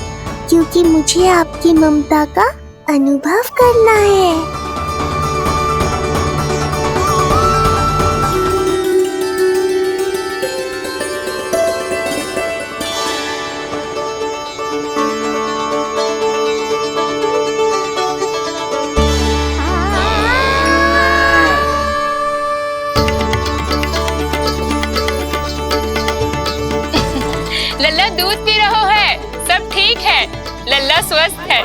क्योंकि मुझे आपकी ममता का अनुभव करना है। लल्ला दूध पी रहा है, सब ठीक है, लल्ला स्वस्थ है।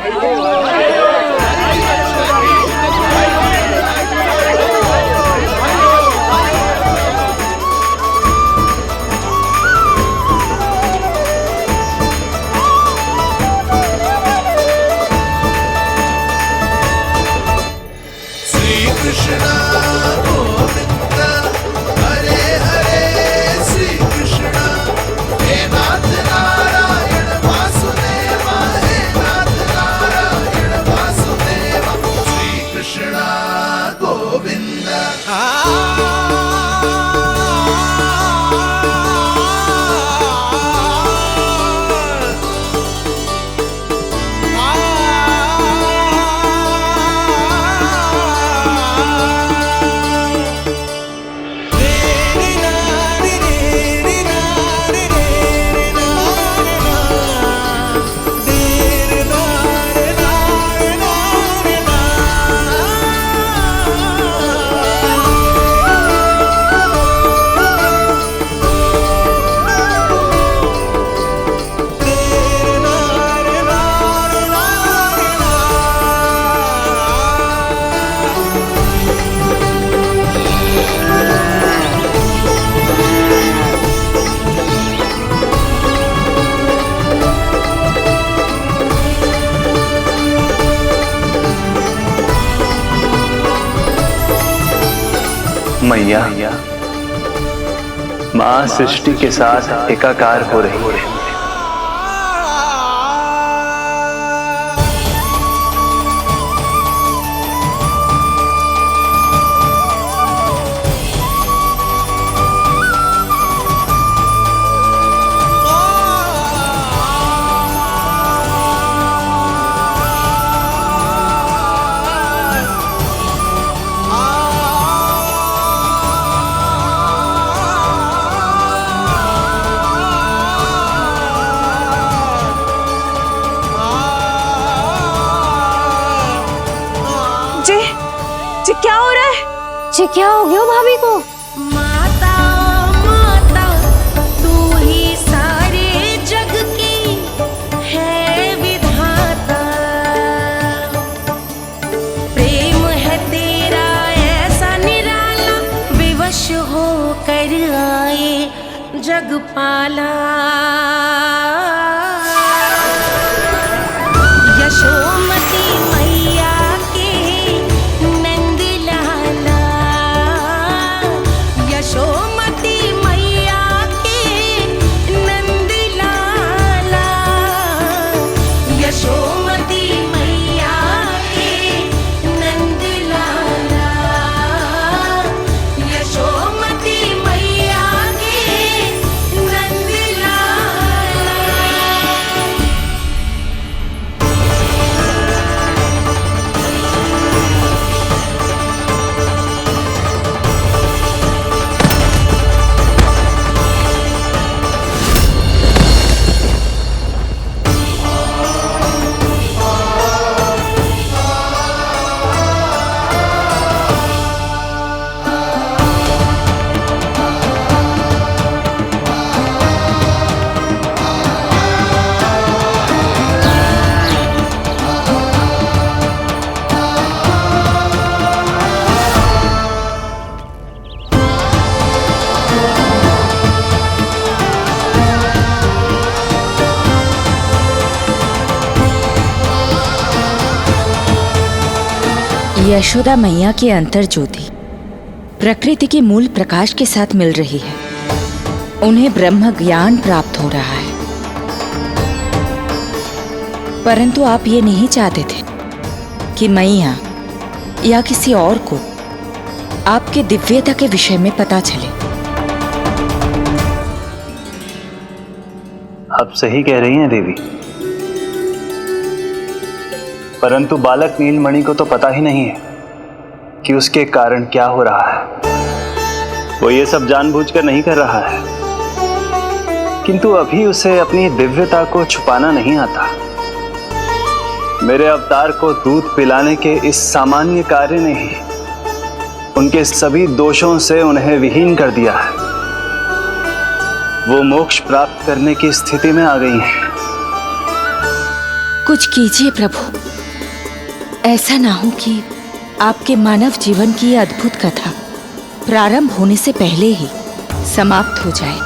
श्री कृष्ण गोविंद हरे हरे, श्री कृष्ण हे नाथ नारायण वासुदेव, हे नाथ नारायण वासुदेव, श्री कृष्ण गोविंद। मैया, माँ सृष्टि के साथ एकाकार हो रही है। जी क्या हो रहा है? जी क्या हो गया भाभी को? माता माता तू ही सारे जग की है विधाता, प्रेम है तेरा ऐसा निराला, विवश हो कर आए जग पाला। यशोमती मैया के नंद लाला, यशोमती मैया के नंद लाला, यशोमती मैया के नंद लाला, यशोमती मैया के यशोदा मैया की अंतर ज्योति प्रकृति के मूल प्रकाश के साथ मिल रही है। उन्हें ब्रह्म ज्ञान प्राप्त हो रहा है। परंतु आप ये नहीं चाहते थे कि मैया या किसी और को आपके दिव्यता के विषय में पता चले। आप सही कह रही हैं देवी, परंतु बालक नीलमणि को तो पता ही नहीं है कि उसके कारण क्या हो रहा है। वो ये सब जानबूझकर नहीं कर रहा है, किंतु अभी उसे अपनी दिव्यता को छुपाना नहीं आता। मेरे अवतार को दूध पिलाने के इस सामान्य कार्य ने ही उनके सभी दोषों से उन्हें विहीन कर दिया है। वो मोक्ष प्राप्त करने की स्थिति में आ गई हैं। कुछ कीजिए प्रभु, ऐसा ना हो कि आपके मानव जीवन की यह अद्भुत कथा प्रारंभ होने से पहले ही समाप्त हो जाए।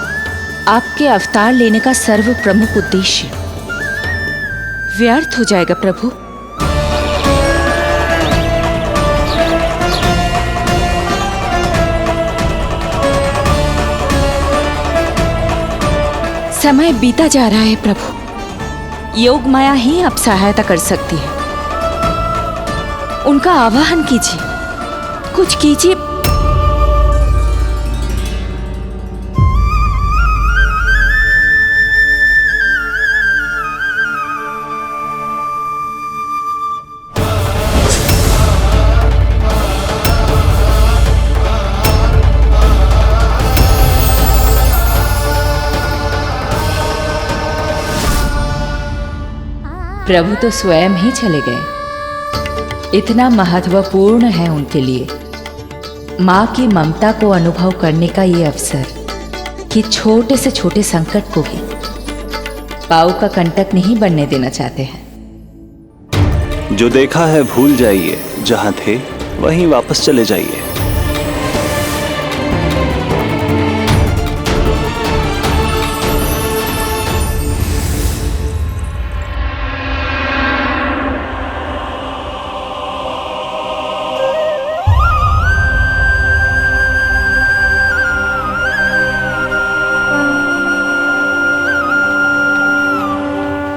आपके अवतार लेने का सर्व प्रमुख उद्देश्य व्यर्थ हो जाएगा प्रभु। समय बीता जा रहा है प्रभु, योग माया ही अब सहायता कर सकती है। उनका आवाहन कीजिए, कुछ कीजिए। प्रभु तो स्वयं ही चले गए। इतना महत्वपूर्ण है उनके लिए माँ की ममता को अनुभव करने का ये अवसर कि छोटे से छोटे संकट को भी पाँव का कंटक नहीं बनने देना चाहते हैं। जो देखा है भूल जाइए, जहां थे वहीं वापस चले जाइए।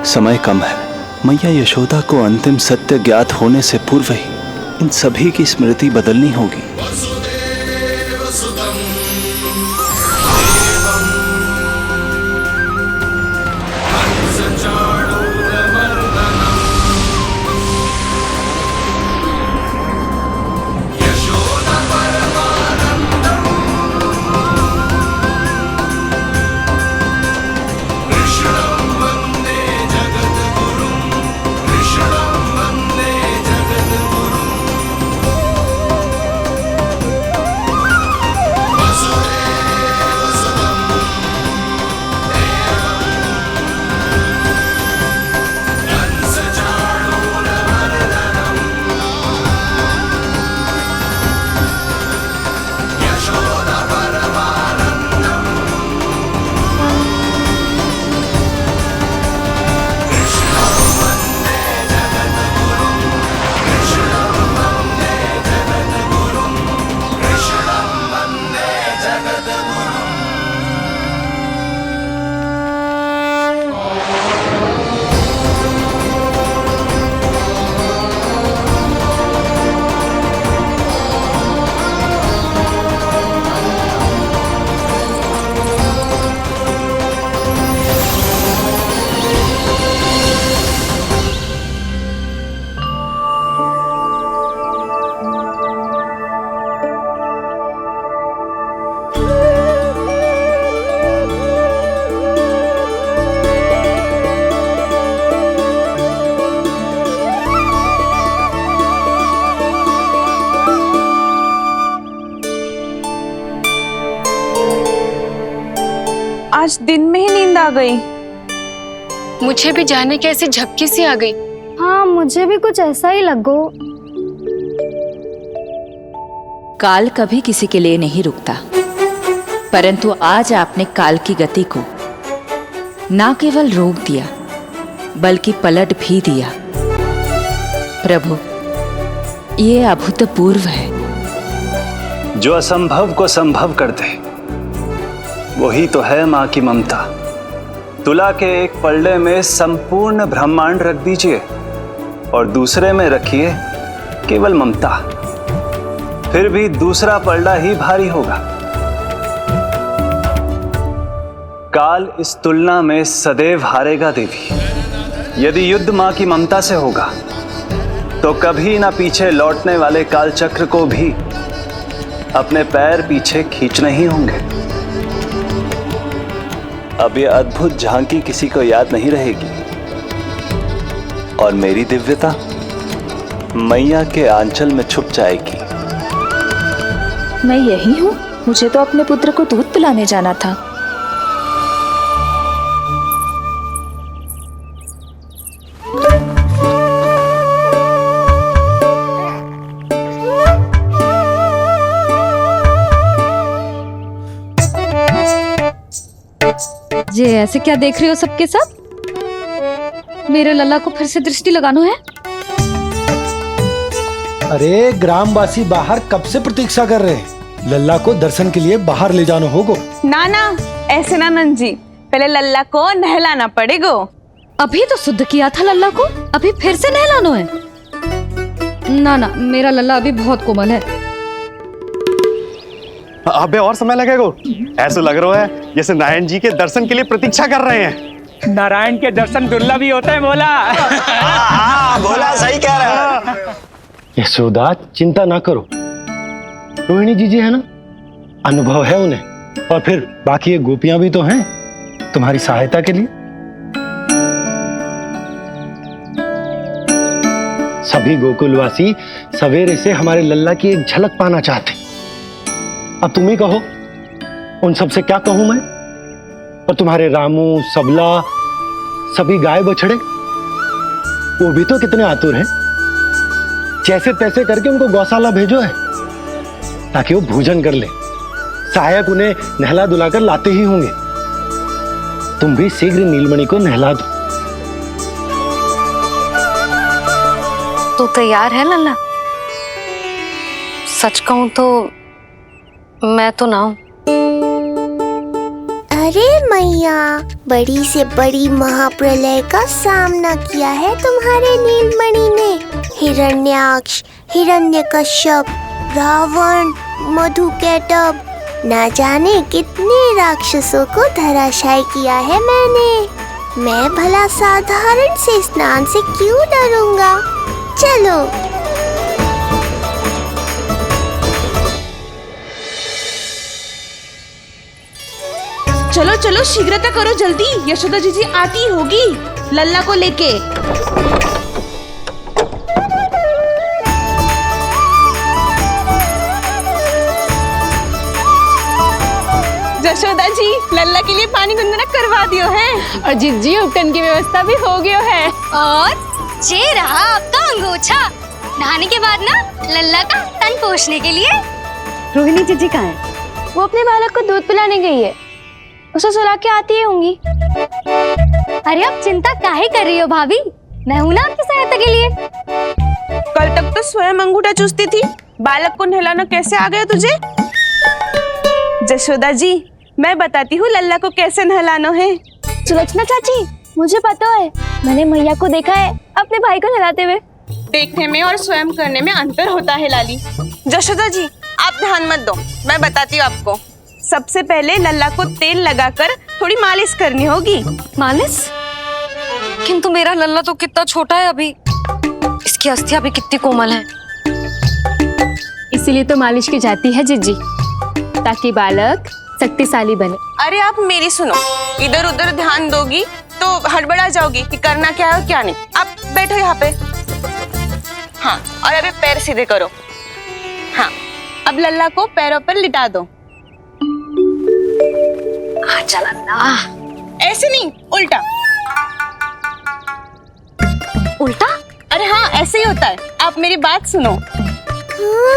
समय कम है। मैया यशोदा को अंतिम सत्य ज्ञात होने से पूर्व ही इन सभी की स्मृति बदलनी होगी। आज दिन में ही नींद आ गई। मुझे भी जाने की ऐसी झपकी सी आ गई। हाँ, मुझे भी कुछ ऐसा ही लगो। काल कभी किसी के लिए नहीं रुकता, परंतु आज आपने काल की गति को ना केवल रोक दिया बल्कि पलट भी दिया। प्रभु, ये अभूतपूर्व है। जो असंभव को संभव कर दे वही तो है माँ की ममता। तुला के एक पल्ले में संपूर्ण ब्रह्मांड रख दीजिए और दूसरे में रखिए केवल ममता, फिर भी दूसरा पल्ला ही भारी होगा। काल इस तुलना में सदैव हारेगा देवी। यदि युद्ध मां की ममता से होगा तो कभी ना पीछे लौटने वाले काल चक्र को भी अपने पैर पीछे खींचने ही होंगे। अब यह अद्भुत झांकी किसी को याद नहीं रहेगी और मेरी दिव्यता मैया के आंचल में छुप जाएगी। मैं यही हूँ। मुझे तो अपने पुत्र को दूध पिलाने जाना था। ये ऐसे क्या देख रहे हो सबके सब? मेरे लल्ला को फिर से दृष्टि लगाना है? अरे ग्रामवासी बाहर कब से प्रतीक्षा कर रहे हैं। लल्ला को दर्शन के लिए बाहर ले जाना होगा। ना ना, ऐसे ना नंद जी, पहले लल्ला को नहलाना पड़ेगा। अभी तो शुद्ध किया था लल्ला को, अभी फिर से नहलाना है? ना ना, मेरा लल्ला अभी बहुत कोमल है। अबे और समय लगेगा। ऐसा लग रहा है जैसे नारायण जी के दर्शन के लिए प्रतीक्षा कर रहे हैं। नारायण के दर्शन दुर्लभ ही होते हैं। बोला बोला, सही कह रहा है। यशोदा चिंता ना करो, रोहिणी जी है ना, अनुभव है उन्हें, और फिर बाकी ये गोपियां भी तो हैं तुम्हारी सहायता के लिए। सभी गोकुलवासी सवेरे से हमारे लल्ला की एक झलक पाना चाहते। अब तुम ही कहो, उन सब से क्या कहूं मैं? और तुम्हारे रामू, सबला, सभी गाय बछड़े, वो भी तो कितने आतुर हैं। जैसे तैसे करके उनको गौशाला भेजो है ताकि वो भोजन कर ले। सहायक उन्हें नहला धुलाकर लाते ही होंगे। तुम भी शीघ्र नीलमणि को नहला दो। तू तैयार है लल्ला? सच कहूं तो मैं तो ना हूं। अरे मैया, बड़ी से बड़ी महाप्रलय का सामना किया है तुम्हारे नीलमणि ने। हिरण्याक्ष, हिरण्यकश्यप, रावण, मधुकैटभ, ना जाने कितने राक्षसों को धराशायी किया है मैंने। मैं भला साधारण से स्नान से क्यों डरूंगा? चलो। चलो चलो, शीघ्रता करो जल्दी, यशोदा जी आती होगी लल्ला को लेके। यशोदा जी, लल्ला के लिए पानी गुनगुना करवा दियो है, और जिज्जी उपटन की व्यवस्था भी हो गयो है। और जे रहा आपका अंगोछा, नहाने के बाद ना लल्ला का तन पोंछने के लिए। रोहिणी जीजी कहाँ है? वो अपने बालक को दूध पिलाने गई है, उसे सुला के आती ही होंगी। अरे आप चिंता काहे कर रही हो भाभी, मैं हूं ना आपकी सहायता के लिए। कल तक तो स्वयं अंगूठा चूसती थी, बालक को नहलाना कैसे आ गया तुझे? यशोदा जी, मैं बताती हूँ लल्ला को कैसे नहलाना है। सुलक्षणा चाची, मुझे पता है, मैंने मैया को देखा है अपने भाई को नहलाते हुए। देखने में और स्वयं करने में अंतर होता है लाली। यशोदा जी, आप ध्यान मत दो, मैं बताती हूँ आपको। सबसे पहले लल्ला को तेल लगाकर थोड़ी मालिश करनी होगी। मालिश? किंतु मेरा लल्ला तो कितना छोटा है अभी, इसकी अस्थियां भी कितनी कोमल है। इसीलिए तो मालिश की जाती है जिज्जी, ताकि बालक शक्तिशाली बने। अरे आप मेरी सुनो, इधर उधर ध्यान दोगी तो हड़बड़ा जाओगी कि करना क्या है और क्या नहीं। आप बैठो यहाँ पे। हाँ, और अभी पैर सीधे करो। हाँ, अब लल्ला को पैरों पर लिटा दो। ऐसे नहीं, उल्टा। उल्टा? अरे हाँ, ऐसे ही होता है। आप मेरी बात सुनो। हाँ,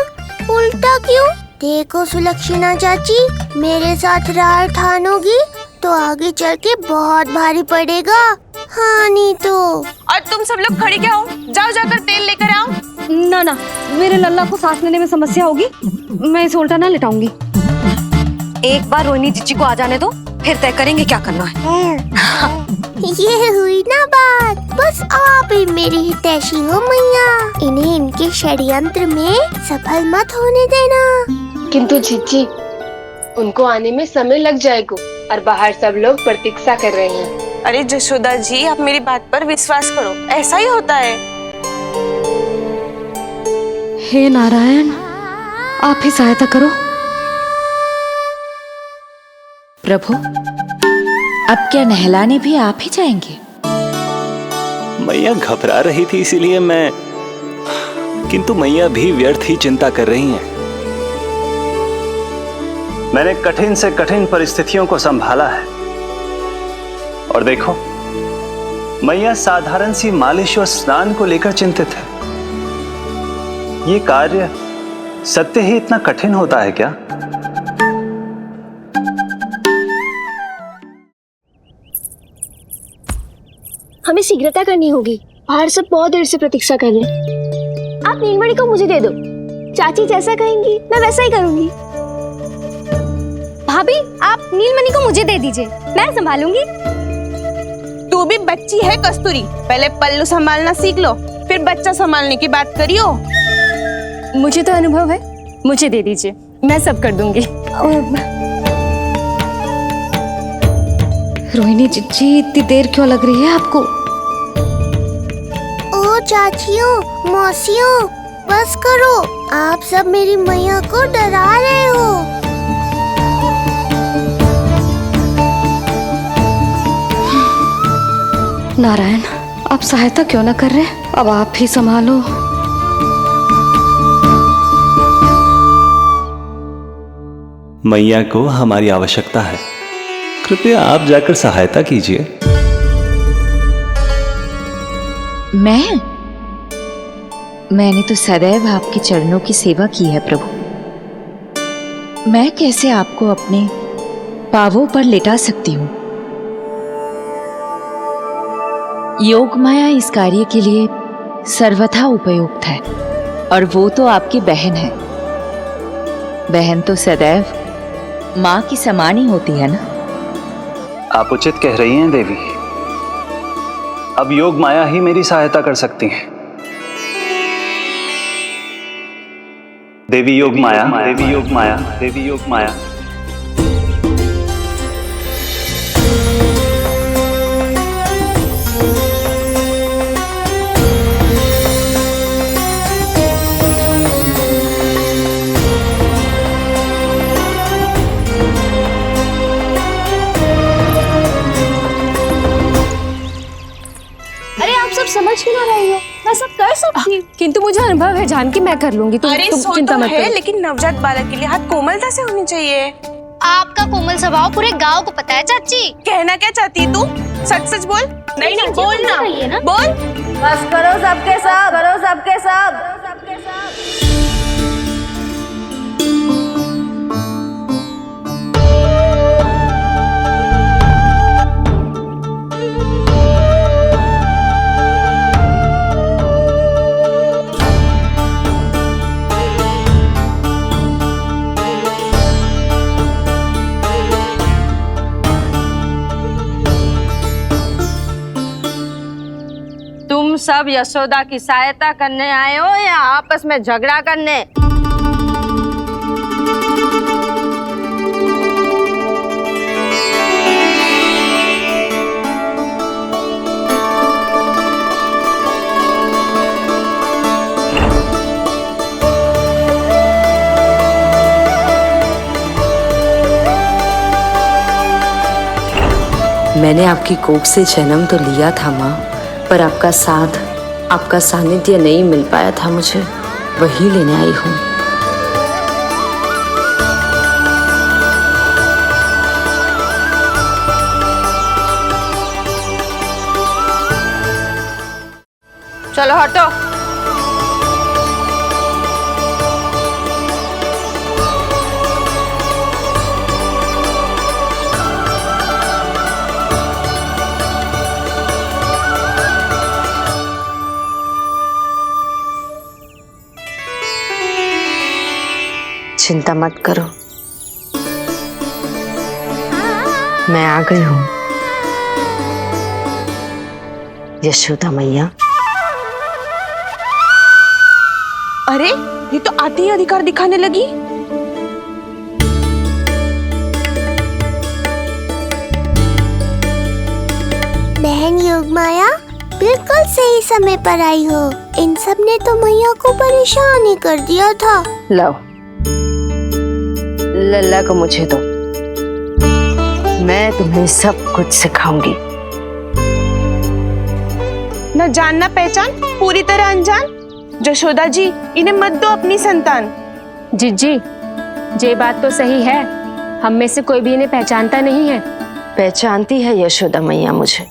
उल्टा क्यों? देखो सुलक्षणा चाची, मेरे साथ रार ठानोगी तो आगे चल के बहुत भारी पड़ेगा। हाँ नहीं तो। और तुम सब लोग खड़े क्या हो? जाओ जाकर तेल लेकर आओ। ना ना, मेरे लल्ला को सांस लेने में समस्या होगी, मैं इसे उल्टा ना लिटाऊंगी। एक बार रोहिणी जीजी को आ जाने दो, फिर तय करेंगे क्या करना है। ये हुई ना बात, बस आप ही मेरी हितैषी हो मैया, इन्हें इनके षड्यंत्र में सफल मत होने देना। किंतु जीजी, उनको आने में समय लग जाएगा और बाहर सब लोग प्रतीक्षा कर रहे हैं। अरे जशोदा जी, आप मेरी बात पर विश्वास करो, ऐसा ही होता है। हे नारायण, आप ही सहायता करो। प्रभु, अब क्या नहलाने भी आप ही जाएंगे? मैया घबरा रही थी इसीलिए मैं, किंतु मैया भी व्यर्थ ही चिंता कर रही हैं। मैंने कठिन से कठिन परिस्थितियों को संभाला है और देखो, मैया साधारण सी मालिश और स्नान को लेकर चिंतित है। ये कार्य सत्य ही इतना कठिन होता है क्या? हमें शीघ्रता करनी होगी, बाहर सब बहुत देर से प्रतीक्षा कर रहे हैं। आप नीलमणि को मुझे दे दो, चाची जैसा कहेंगी मैं वैसा ही करूंगी। भाभी, आप नीलमणि को मुझे दे दीजिए, मैं संभालूंगी। तू भी बच्ची है कस्तूरी, पहले पल्लू संभालना सीख लो, फिर बच्चा संभालने की बात करियो। मुझे तो अनुभव है, मुझे दे दीजिए, मैं सब कर दूंगी। रोहिणी जीजी, इतनी देर क्यों लग रही है आपको? ओ चाचियों, मौसियों, बस करो, आप सब मेरी मैया को डरा रहे हो। नारायण, आप सहायता क्यों ना कर रहे? अब आप ही संभालो। मैया को हमारी आवश्यकता है, कृपया आप जाकर सहायता कीजिए। मैंने तो सदैव आपके चरणों की सेवा की है प्रभु। मैं कैसे आपको अपने पांवों पर लेटा सकती हूँ? योग माया इस कार्य के लिए सर्वथा उपयुक्त है, और वो तो आपकी बहन है। बहन तो सदैव माँ की समान ही होती है ना। आप उचित कह रही हैं देवी, अब योग माया ही मेरी सहायता कर सकती हैं। देवी योग माया, देवी योग माया, देवी योग माया। समझ क्यों ना रही हो, मैं सब कर सकती हूँ। किंतु मुझे अनुभव है जान की, मैं कर लूंगी। तुम चिंता मत करो। लेकिन नवजात बालक के लिए हाथ कोमलता से होनी चाहिए। आपका कोमल स्वभाव पूरे गांव को पता है चाची। कहना क्या चाहती है तू? सच सच बोल। नहीं नहीं, बोल ना, बोल। बस करो सबके सब, करो सबके सब। तुम सब यशोदा की सहायता करने आए हो या आपस में झगड़ा करने? मैंने आपकी कोख से जन्म तो लिया था माँ, पर आपका साथ, आपका सानिध्य नहीं मिल पाया था मुझे, वही लेने आई हूँ। चलो हटो। चिंता मत करो, मैं आ गई हूं यशोदा मैया। अरे ये तो आते ही अधिकार दिखाने लगी। बहन योगमाया बिल्कुल सही समय पर आई हो। इन सब ने तो मैया को परेशान ही कर दिया था। लो, लल्ला को मुझे दो, मैं तुम्हें सब कुछ सिखाऊंगी। न जान न पहचान, पूरी तरह अनजान। यशोदा जी, इन्हें मत दो अपनी संतान। जीजी, ये बात तो सही है, हम में से कोई भी इन्हें पहचानता नहीं है। पहचानती है यशोदा मैया मुझे।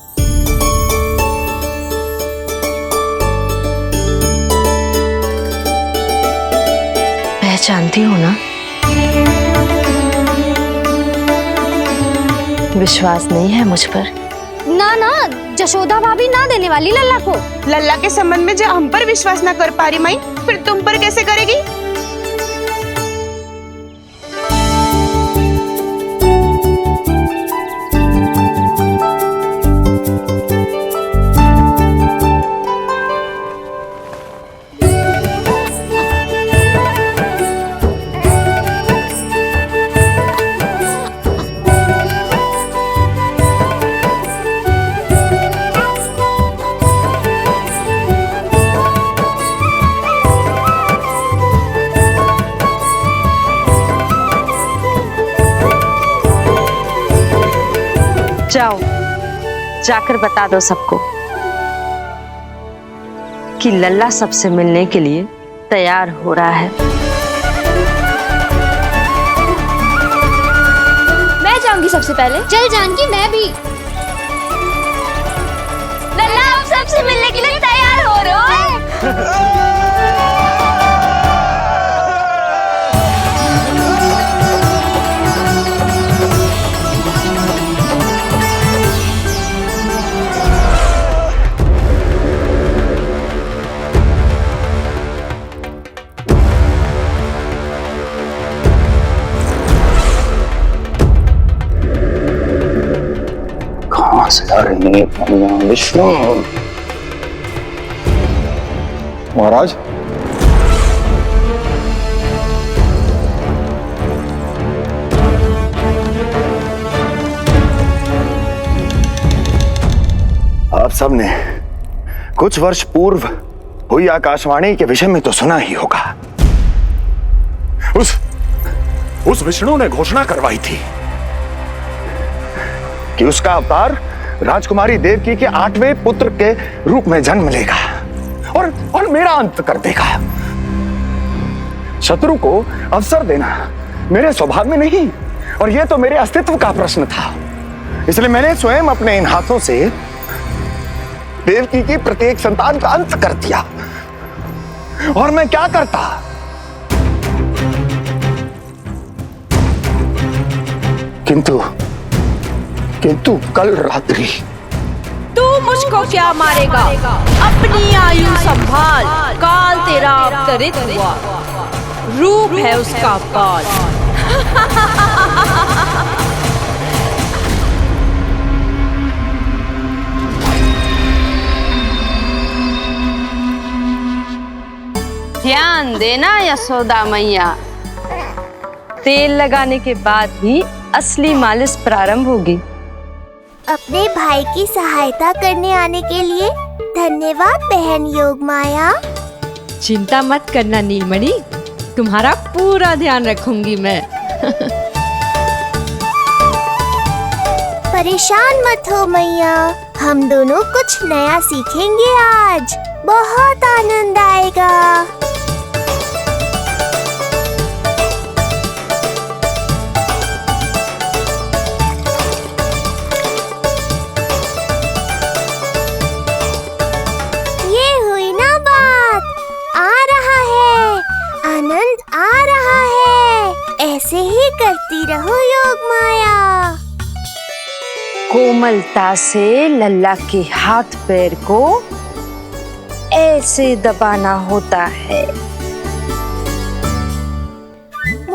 पहचानती हो ना? विश्वास नहीं है मुझ पर? ना ना, यशोदा भाभी ना देने वाली लल्ला को। लल्ला के संबंध में जो हम पर विश्वास ना कर पा रही माई, फिर तुम पर कैसे करेगी? जाओ, जाकर बता दो सबको कि लल्ला सबसे मिलने के लिए तैयार हो रहा है। मैं जाऊंगी सबसे पहले। चल जानकी, मैं भी। लल्ला आप सबसे मिलने के लिए तैयार हो रहे हो? कहां से आ रही है विष्णु? महाराज, आप सबने कुछ वर्ष पूर्व हुई आकाशवाणी के विषय में तो सुना ही होगा। उस विष्णु ने घोषणा करवाई थी कि उसका अवतार राजकुमारी देवकी के 8वें पुत्र के रूप में जन्म लेगा और मेरा अंत कर देगा। शत्रु को अवसर देना मेरे स्वभाव में नहीं, और यह तो मेरे अस्तित्व का प्रश्न था। इसलिए मैंने स्वयं अपने इन हाथों से देवकी की प्रत्येक संतान का अंत कर दिया। और मैं क्या करता? किंतु कल रात्रि तू मुझको क्या मारेगा? अपनी आयु संभाल, काल तेरा अवतरित हुआ, रूप है उसका काल। ध्यान देना यशोदा मैया, तेल लगाने के बाद ही असली मालिश प्रारंभ होगी। अपने भाई की सहायता करने आने के लिए धन्यवाद बहन योगमाया। चिंता मत करना नीलमणि, तुम्हारा पूरा ध्यान रखूंगी मैं। परेशान मत हो मैया, हम दोनों कुछ नया सीखेंगे आज। बहुत आनंद आएगा। ऐसे ही करती रहो योगमाया। कोमलता से लल्ला के हाथ पैर को ऐसे दबाना होता है।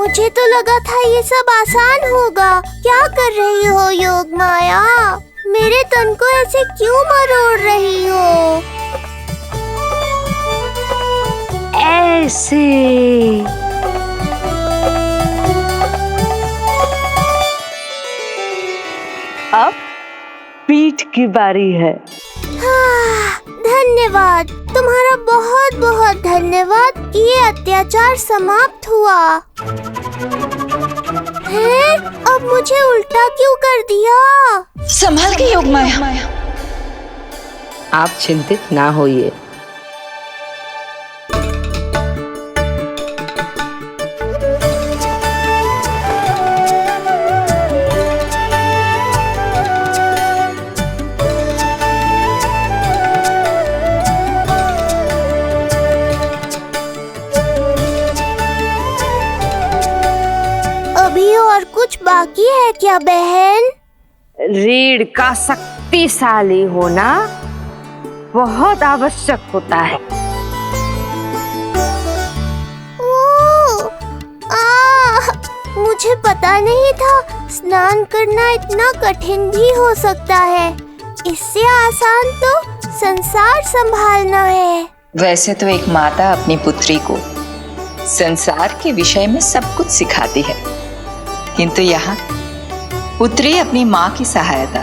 मुझे तो लगा था ये सब आसान होगा। क्या कर रही हो योग माया? मेरे तन को ऐसे क्यों मरोड़ रही हो? ऐसे। अब पीठ की बारी है। धन्यवाद, तुम्हारा बहुत बहुत धन्यवाद कि ये अत्याचार समाप्त हुआ। है? अब मुझे उल्टा क्यों कर दिया? संभाल के योग माया। आप चिंतित ना होइए। अभी और कुछ बाकी है क्या बहन? रीढ़ का शक्तिशाली होना बहुत आवश्यक होता है। मुझे पता नहीं था स्नान करना इतना कठिन भी हो सकता है। इससे आसान तो संसार संभालना है। वैसे तो एक माता अपनी पुत्री को संसार के विषय में सब कुछ सिखाती है, किंतु यहाँ पुत्री अपनी माँ की सहायता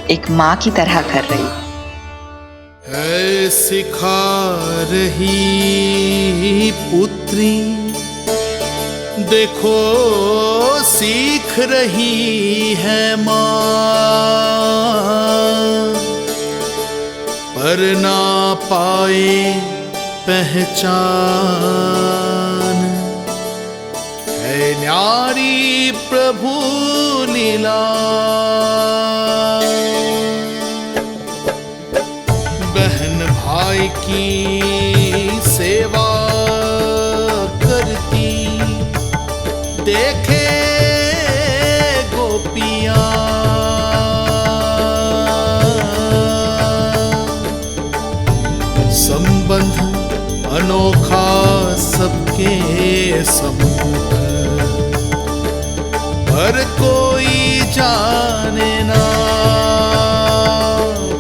एक माँ की तरह कर रही है। सिखा रही पुत्री, देखो सीख रही है माँ, पर ना पाए पहचान, है न्यारी प्रभु लीला। बहन भाई की सेवा करती, देखे गोपियां, संबंध अनोखा सबके सम्मुख, पर कोई जाने ना,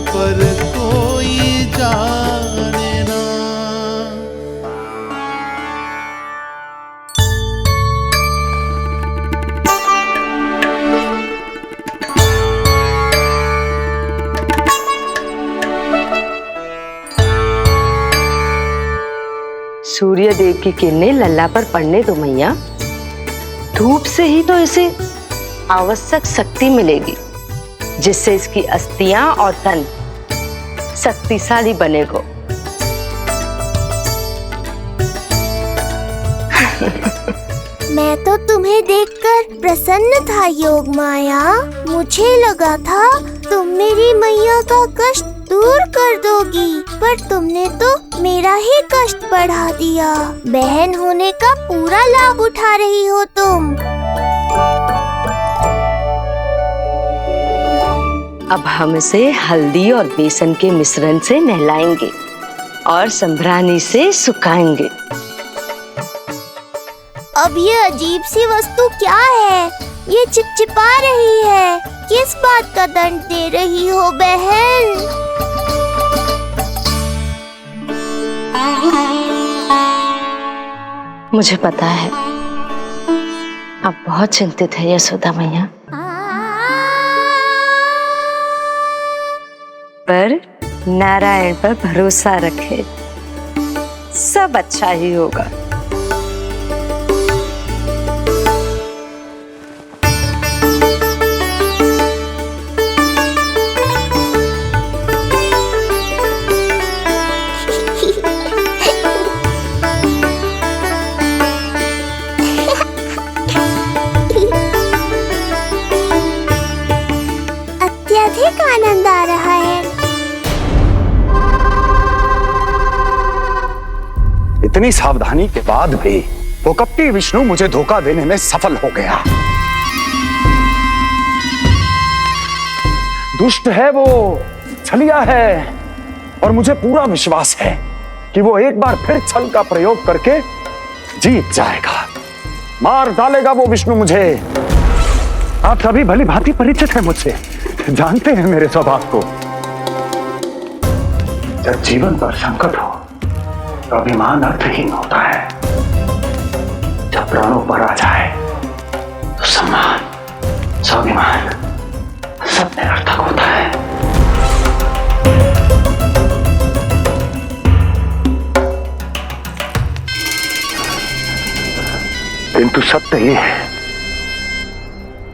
पर कोई जाने ना। सूर्य देव की किरणें लल्ला पर पड़ने दो मैया। धूप से ही तो इसे आवश्यक शक्ति मिलेगी, जिससे इसकी अस्थियां और तन शक्तिशाली बनेगा। मैं तो तुम्हें देखकर प्रसन्न था योग माया। मुझे लगा था तुम मेरी मैया का कष्ट दूर कर दोगी, पर तुमने तो मेरा ही कष्ट बढ़ा दिया। बहन होने का पूरा लाभ उठा रही हो तुम। अब हम इसे हल्दी और बेसन के मिश्रण से नहलाएंगे और संभरानी से सुखाएंगे। अब ये अजीब सी वस्तु क्या है? ये चिपचिपा रही है। किस बात का दंड दे रही हो बहन? मुझे पता है आप बहुत चिंतित है यशोदा मैया, पर नारायण पर भरोसा रखे, सब अच्छा ही होगा। अत्यधिक आनंद आ रहा है। इतनी सावधानी के बाद भी वो कपटी विष्णु मुझे धोखा देने में सफल हो गया। दुष्ट है वो, छलिया है, और मुझे पूरा विश्वास है कि वो एक बार फिर छल का प्रयोग करके जीत जाएगा। मार डालेगा वो विष्णु मुझे। आप सभी भली भांति परिचित हैं मुझसे, जानते हैं मेरे स्वभाव को। जब जीवन पर संकट हो तो अभिमान अर्थहीन होता है, जब प्राणों पर आ जाए तो सम्मान स्वाभिमान सब निरर्थक होता है। किंतु सत्य ये है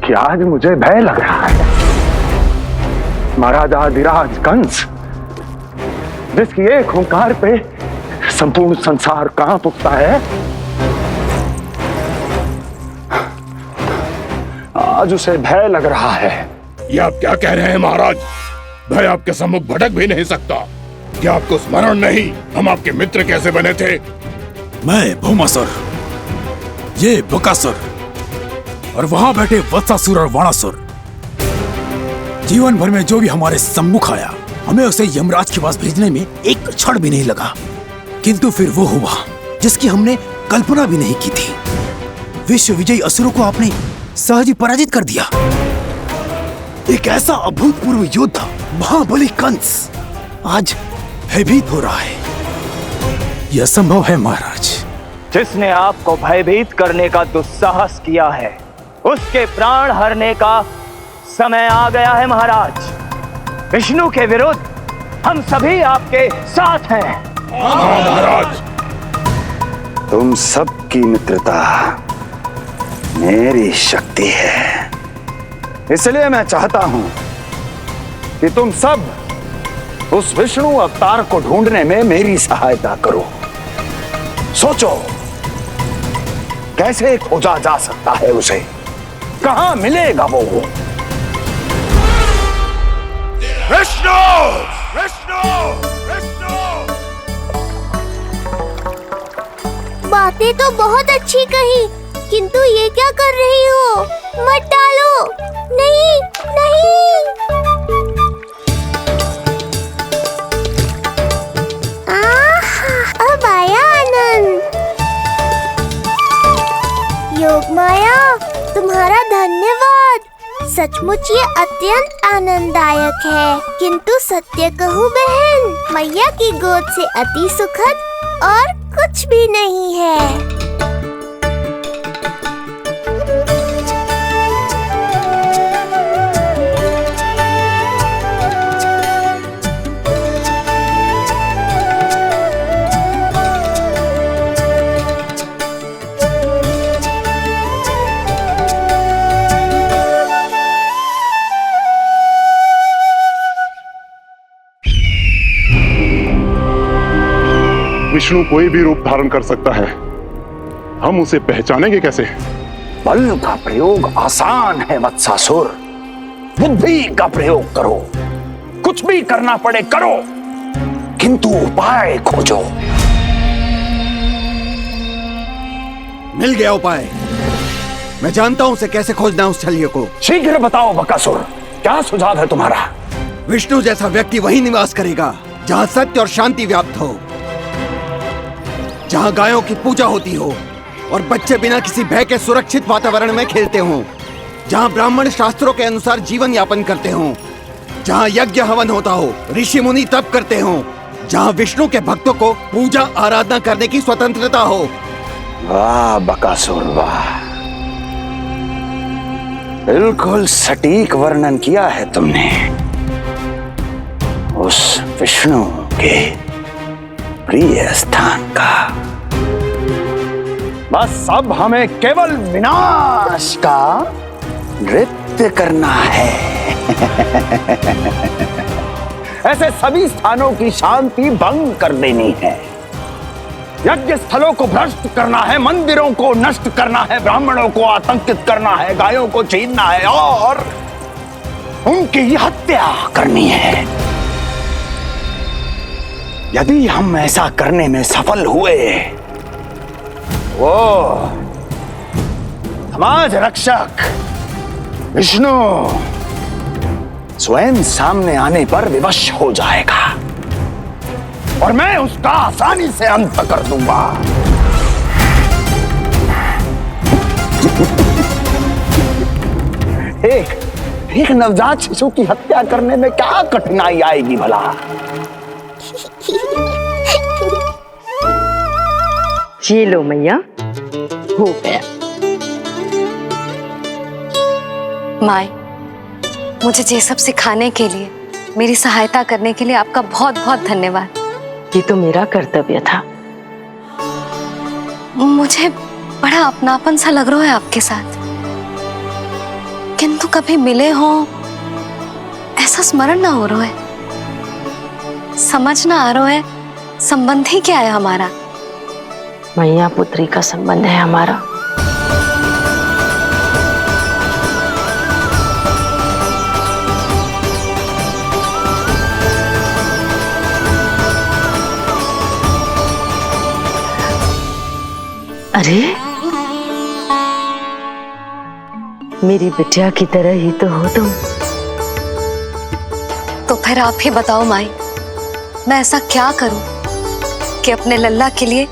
कि आज मुझे भय लग रहा है। महाराजाधिराज कंस, जिसकी एक हुंकार पे संपूर्ण संसार कांप उठता है, आज उसे भय लग रहा है। ये आप क्या कह रहे हैं महाराज? भय आपके सम्मुख भटक भी नहीं सकता। क्या आपको स्मरण नहीं हम आपके मित्र कैसे बने थे? मैं भौमासुर, ये बकासुर और वहां बैठे वत्सासुर और वाणासुर। जीवन भर में जो भी हमारे सम्मुख आया, हमें उसे यमराज के पास भेजने में एक क्षण भी नहीं लगा। किंतु फिर वो हुआ जिसकी हमने कल्पना भी नहीं की थी। विश्व विजयी असुरों को आपने सहज ही पराजित कर दिया। एक ऐसा अभूतपूर्व योद्धा महाबली कंस आज भयभीत हो रहा है। यह संभव है महाराज। जिसने आपको भयभीत करने का दुस्साहस किया है, उसके प्राण हरने का समय आ गया है महाराज। विष्णु के विरुद्ध हम सभी आपके साथ हैं। महाराज, तुम सबकी मित्रता मेरी शक्ति है, इसलिए मैं चाहता हूं कि तुम सब उस विष्णु अवतार को ढूंढने में मेरी सहायता करो। सोचो कैसे खोजा जा सकता है उसे, कहां मिलेगा वो? विष्णु! विष्णु! विष्णु! बातें तो बहुत अच्छी कही, किंतु ये क्या कर रही हो? मत डालो। नहीं नहीं। अब आया आनंद। योग माया, तुम्हारा धन्यवाद। सचमुच ये अत्यंत आनंददायक है। किंतु सत्य कहूँ बहन, मैया की गोद से अति सुखद और कुछ भी नहीं है। विष्णु कोई भी रूप धारण कर सकता है, हम उसे पहचानेंगे कैसे? बल का प्रयोग आसान है वत्सासुर, बुद्धि का प्रयोग करो। कुछ भी करना पड़े करो, किंतु उपाय खोजो। मिल गया उपाय। मैं जानता हूं उसे कैसे खोजना उस छलिए को। शीघ्र बताओ बकासुर, क्या सुझाव है तुम्हारा? विष्णु जैसा व्यक्ति वहीं निवास करेगा जहां सत्य और शांति व्याप्त हो, जहां गायों की पूजा होती हो और बच्चे बिना किसी भय के सुरक्षित वातावरण में खेलते हों, जहां ब्राह्मण शास्त्रों के अनुसार जीवन यापन करते हों, जहां यज्ञ हवन होता हो, ऋषि मुनि तप करते हों, जहां विष्णु के भक्तों को पूजा आराधना करने की स्वतंत्रता हो। वाह बकासुर वाह, बिल्कुल सटीक वर्णन किया है तुमने उस विष्णु के प्रिय स्थान का। बस अब हमें केवल विनाश का नृत्य करना है। ऐसे सभी स्थानों की शांति भंग कर देनी है, यज्ञ स्थलों को भ्रष्ट करना है, मंदिरों को नष्ट करना है, ब्राह्मणों को आतंकित करना है, गायों को छीनना है और उनकी हत्या करनी है। यदि हम ऐसा करने में सफल हुए, वो समाज रक्षक विष्णु स्वयं सामने आने पर विवश हो जाएगा और मैं उसका आसानी से अंत कर दूंगा। एक नवजात शिशु की हत्या करने में क्या कठिनाई आएगी भला? ये लो मैया, हो गया। माई, मुझे ये सब सिखाने के लिए, मेरी सहायता करने के लिए आपका बहुत बहुत धन्यवाद। ये तो मेरा कर्तव्य था। मुझे बड़ा अपनापन सा लग रहा है आपके साथ, किंतु कभी मिले हो ऐसा स्मरण ना हो रहा है, समझ ना आ रहा है संबंध ही क्या है हमारा। मैया पुत्री का संबंध है हमारा। अरे, मेरी बिटिया की तरह ही तो हो तुम। तो फिर आप ही बताओ माई, मैं ऐसा क्या करूं कि अपने लल्ला के लिए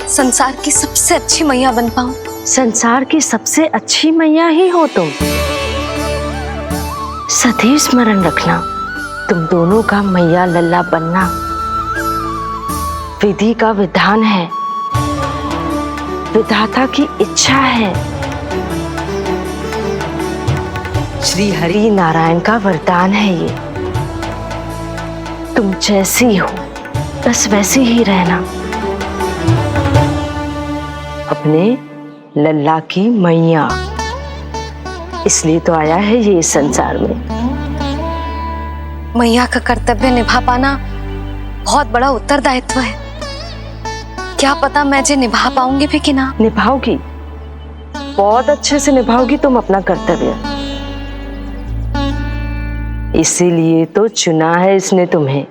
संसार की सबसे अच्छी मैया बन पाऊं? संसार की सबसे अच्छी मैया ही हो तुम। सदैव स्मरण रखना, तुम दोनों का मैया लल्ला बनना विधि का विधान है, विधाता की इच्छा है, श्री हरि नारायण का वरदान है ये। तुम जैसी हो बस वैसी ही रहना, अपने लल्ला की मैया। इसलिए तो आया है ये इस संसार में। मैया का कर्तव्य निभा पाना बहुत बड़ा उत्तरदायित्व है। क्या पता मैं जे निभा पाऊंगी भी कि ना। निभाओगी, बहुत अच्छे से निभाओगी तुम अपना कर्तव्य। इसीलिए तो चुना है इसने तुम्हें।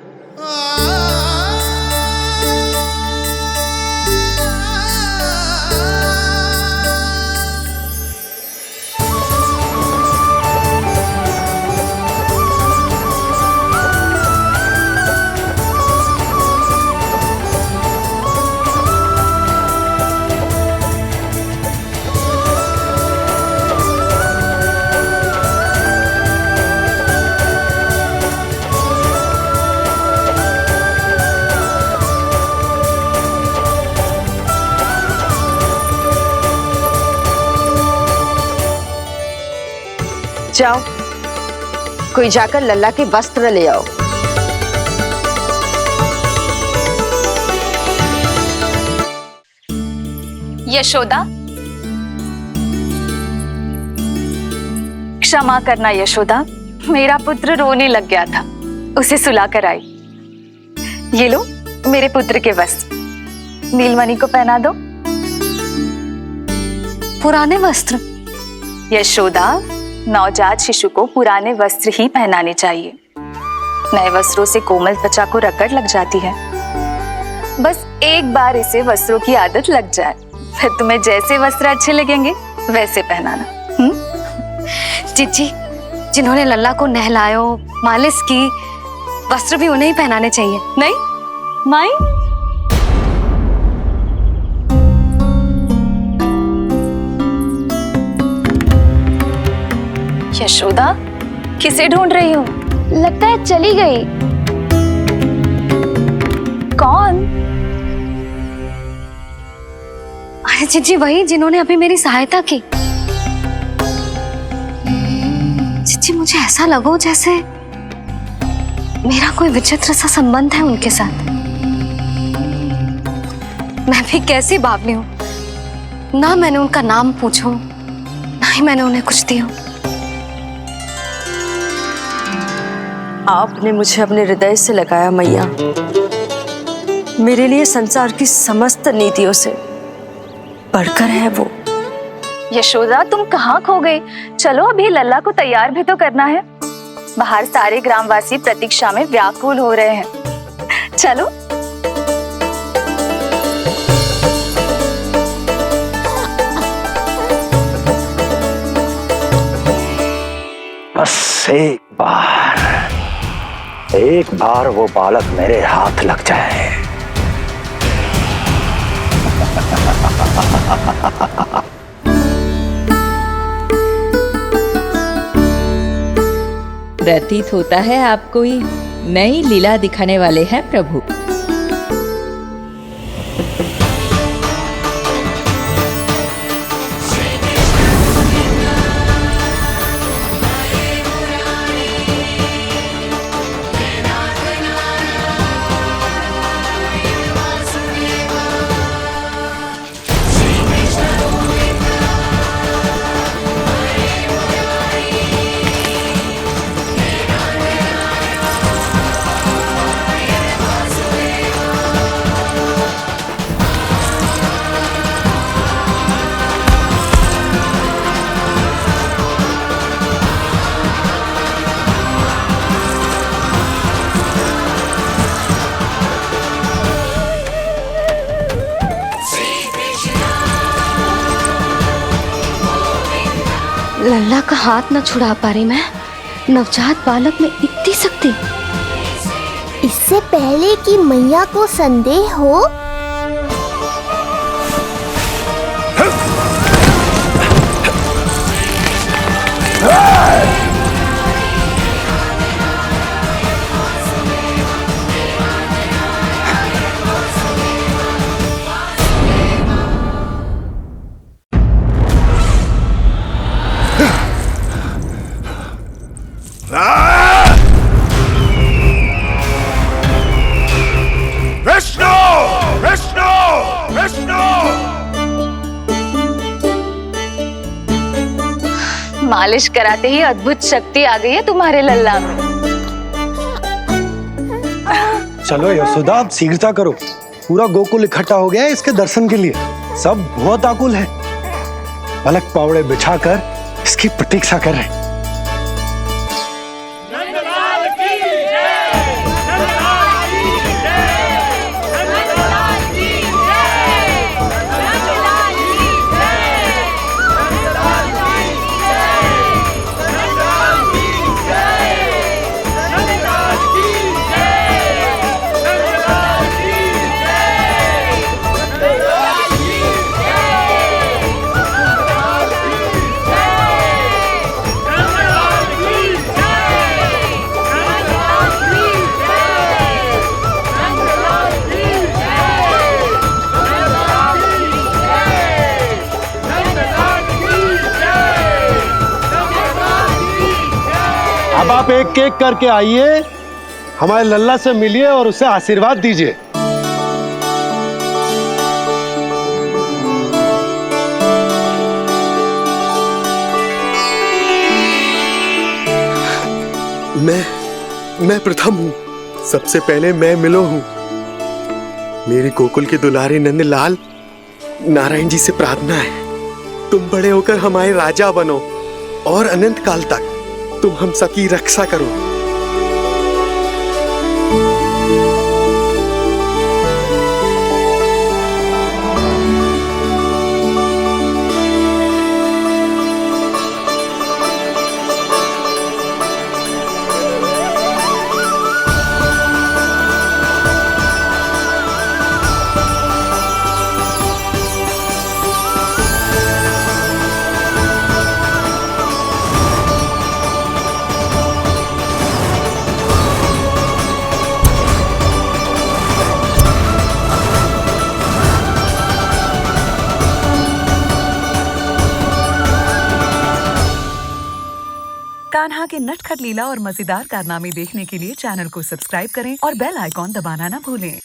जाओ, कोई जाकर लल्ला के वस्त्र ले आओ। यशोदा, क्षमा करना यशोदा, मेरा पुत्र रोने लग गया था, उसे सुला कर आई। ये लो मेरे पुत्र के वस्त्र, नीलमणि को पहना दो। पुराने वस्त्र? यशोदा, नवजात शिशु को पुराने वस्त्र ही पहनाने चाहिए। नए वस्त्रों से कोमल त्वचा को रगड़ लग जाती है। बस एक बार इसे वस्त्रों की आदत लग जाए, फिर तुम्हें जैसे वस्त्र अच्छे लगेंगे वैसे पहनाना। जीजी, जिन्होंने लल्ला को नहलायो, मालिश की, वस्त्र भी उन्हें ही पहनाने चाहिए, नहीं माई? यशोदा, किसे ढूंढ रही हो? लगता है चली गई। कौन? अरे जीजी, वही जिन्होंने अभी मेरी सहायता की। जीजी, मुझे ऐसा लगो जैसे मेरा कोई विचित्र सा संबंध है उनके साथ। मैं भी कैसी बावली हूं, ना मैंने उनका नाम पूछो, ना ही मैंने उन्हें कुछ दिया। आपने मुझे अपने हृदय से लगाया मैया, मेरे लिए संसार की समस्त नीतियों से बढ़कर है वो। यशोदा, तुम कहाँ खो गई? चलो अभी लल्ला को तैयार भी तो करना है। बाहर सारे ग्रामवासी प्रतीक्षा में व्याकुल हो रहे हैं। चलो। बस एक बार वो बालक मेरे हाथ लग जाए। प्रतीत होता है आप कोई नई लीला दिखाने वाले हैं प्रभु। लल्ला का हाथ न छुड़ा पा रही मैं। नवजात बालक में इतनी शक्ति। इससे पहले कि मैया को संदेह हो, विष्णु विष्णु विष्णु। मालिश कराते ही अद्भुत शक्ति आ गई है तुम्हारे लल्ला में। चलो यशोदा, अब शीघ्रता करो। पूरा गोकुल इकट्ठा हो गया है इसके दर्शन के लिए। सब बहुत आकुल है, पलक पावड़े बिछाकर इसकी प्रतीक्षा कर रहे हैं। अब आप एक एक करके आइए, हमारे लल्ला से मिलिए और उसे आशीर्वाद दीजिए। मैं प्रथम हूँ। सबसे पहले मैं मिलो हूँ। मेरी गोकुल के दुलारे नंदलाल, नारायण जी से प्रार्थना है, तुम बड़े होकर हमारे राजा बनो और अनंत काल तक तुम हम सबकी रक्षा करो। कान्हा के नटखट लीला और मजेदार कारनामे देखने के लिए चैनल को सब्सक्राइब करें और बेल आइकॉन दबाना ना भूलें।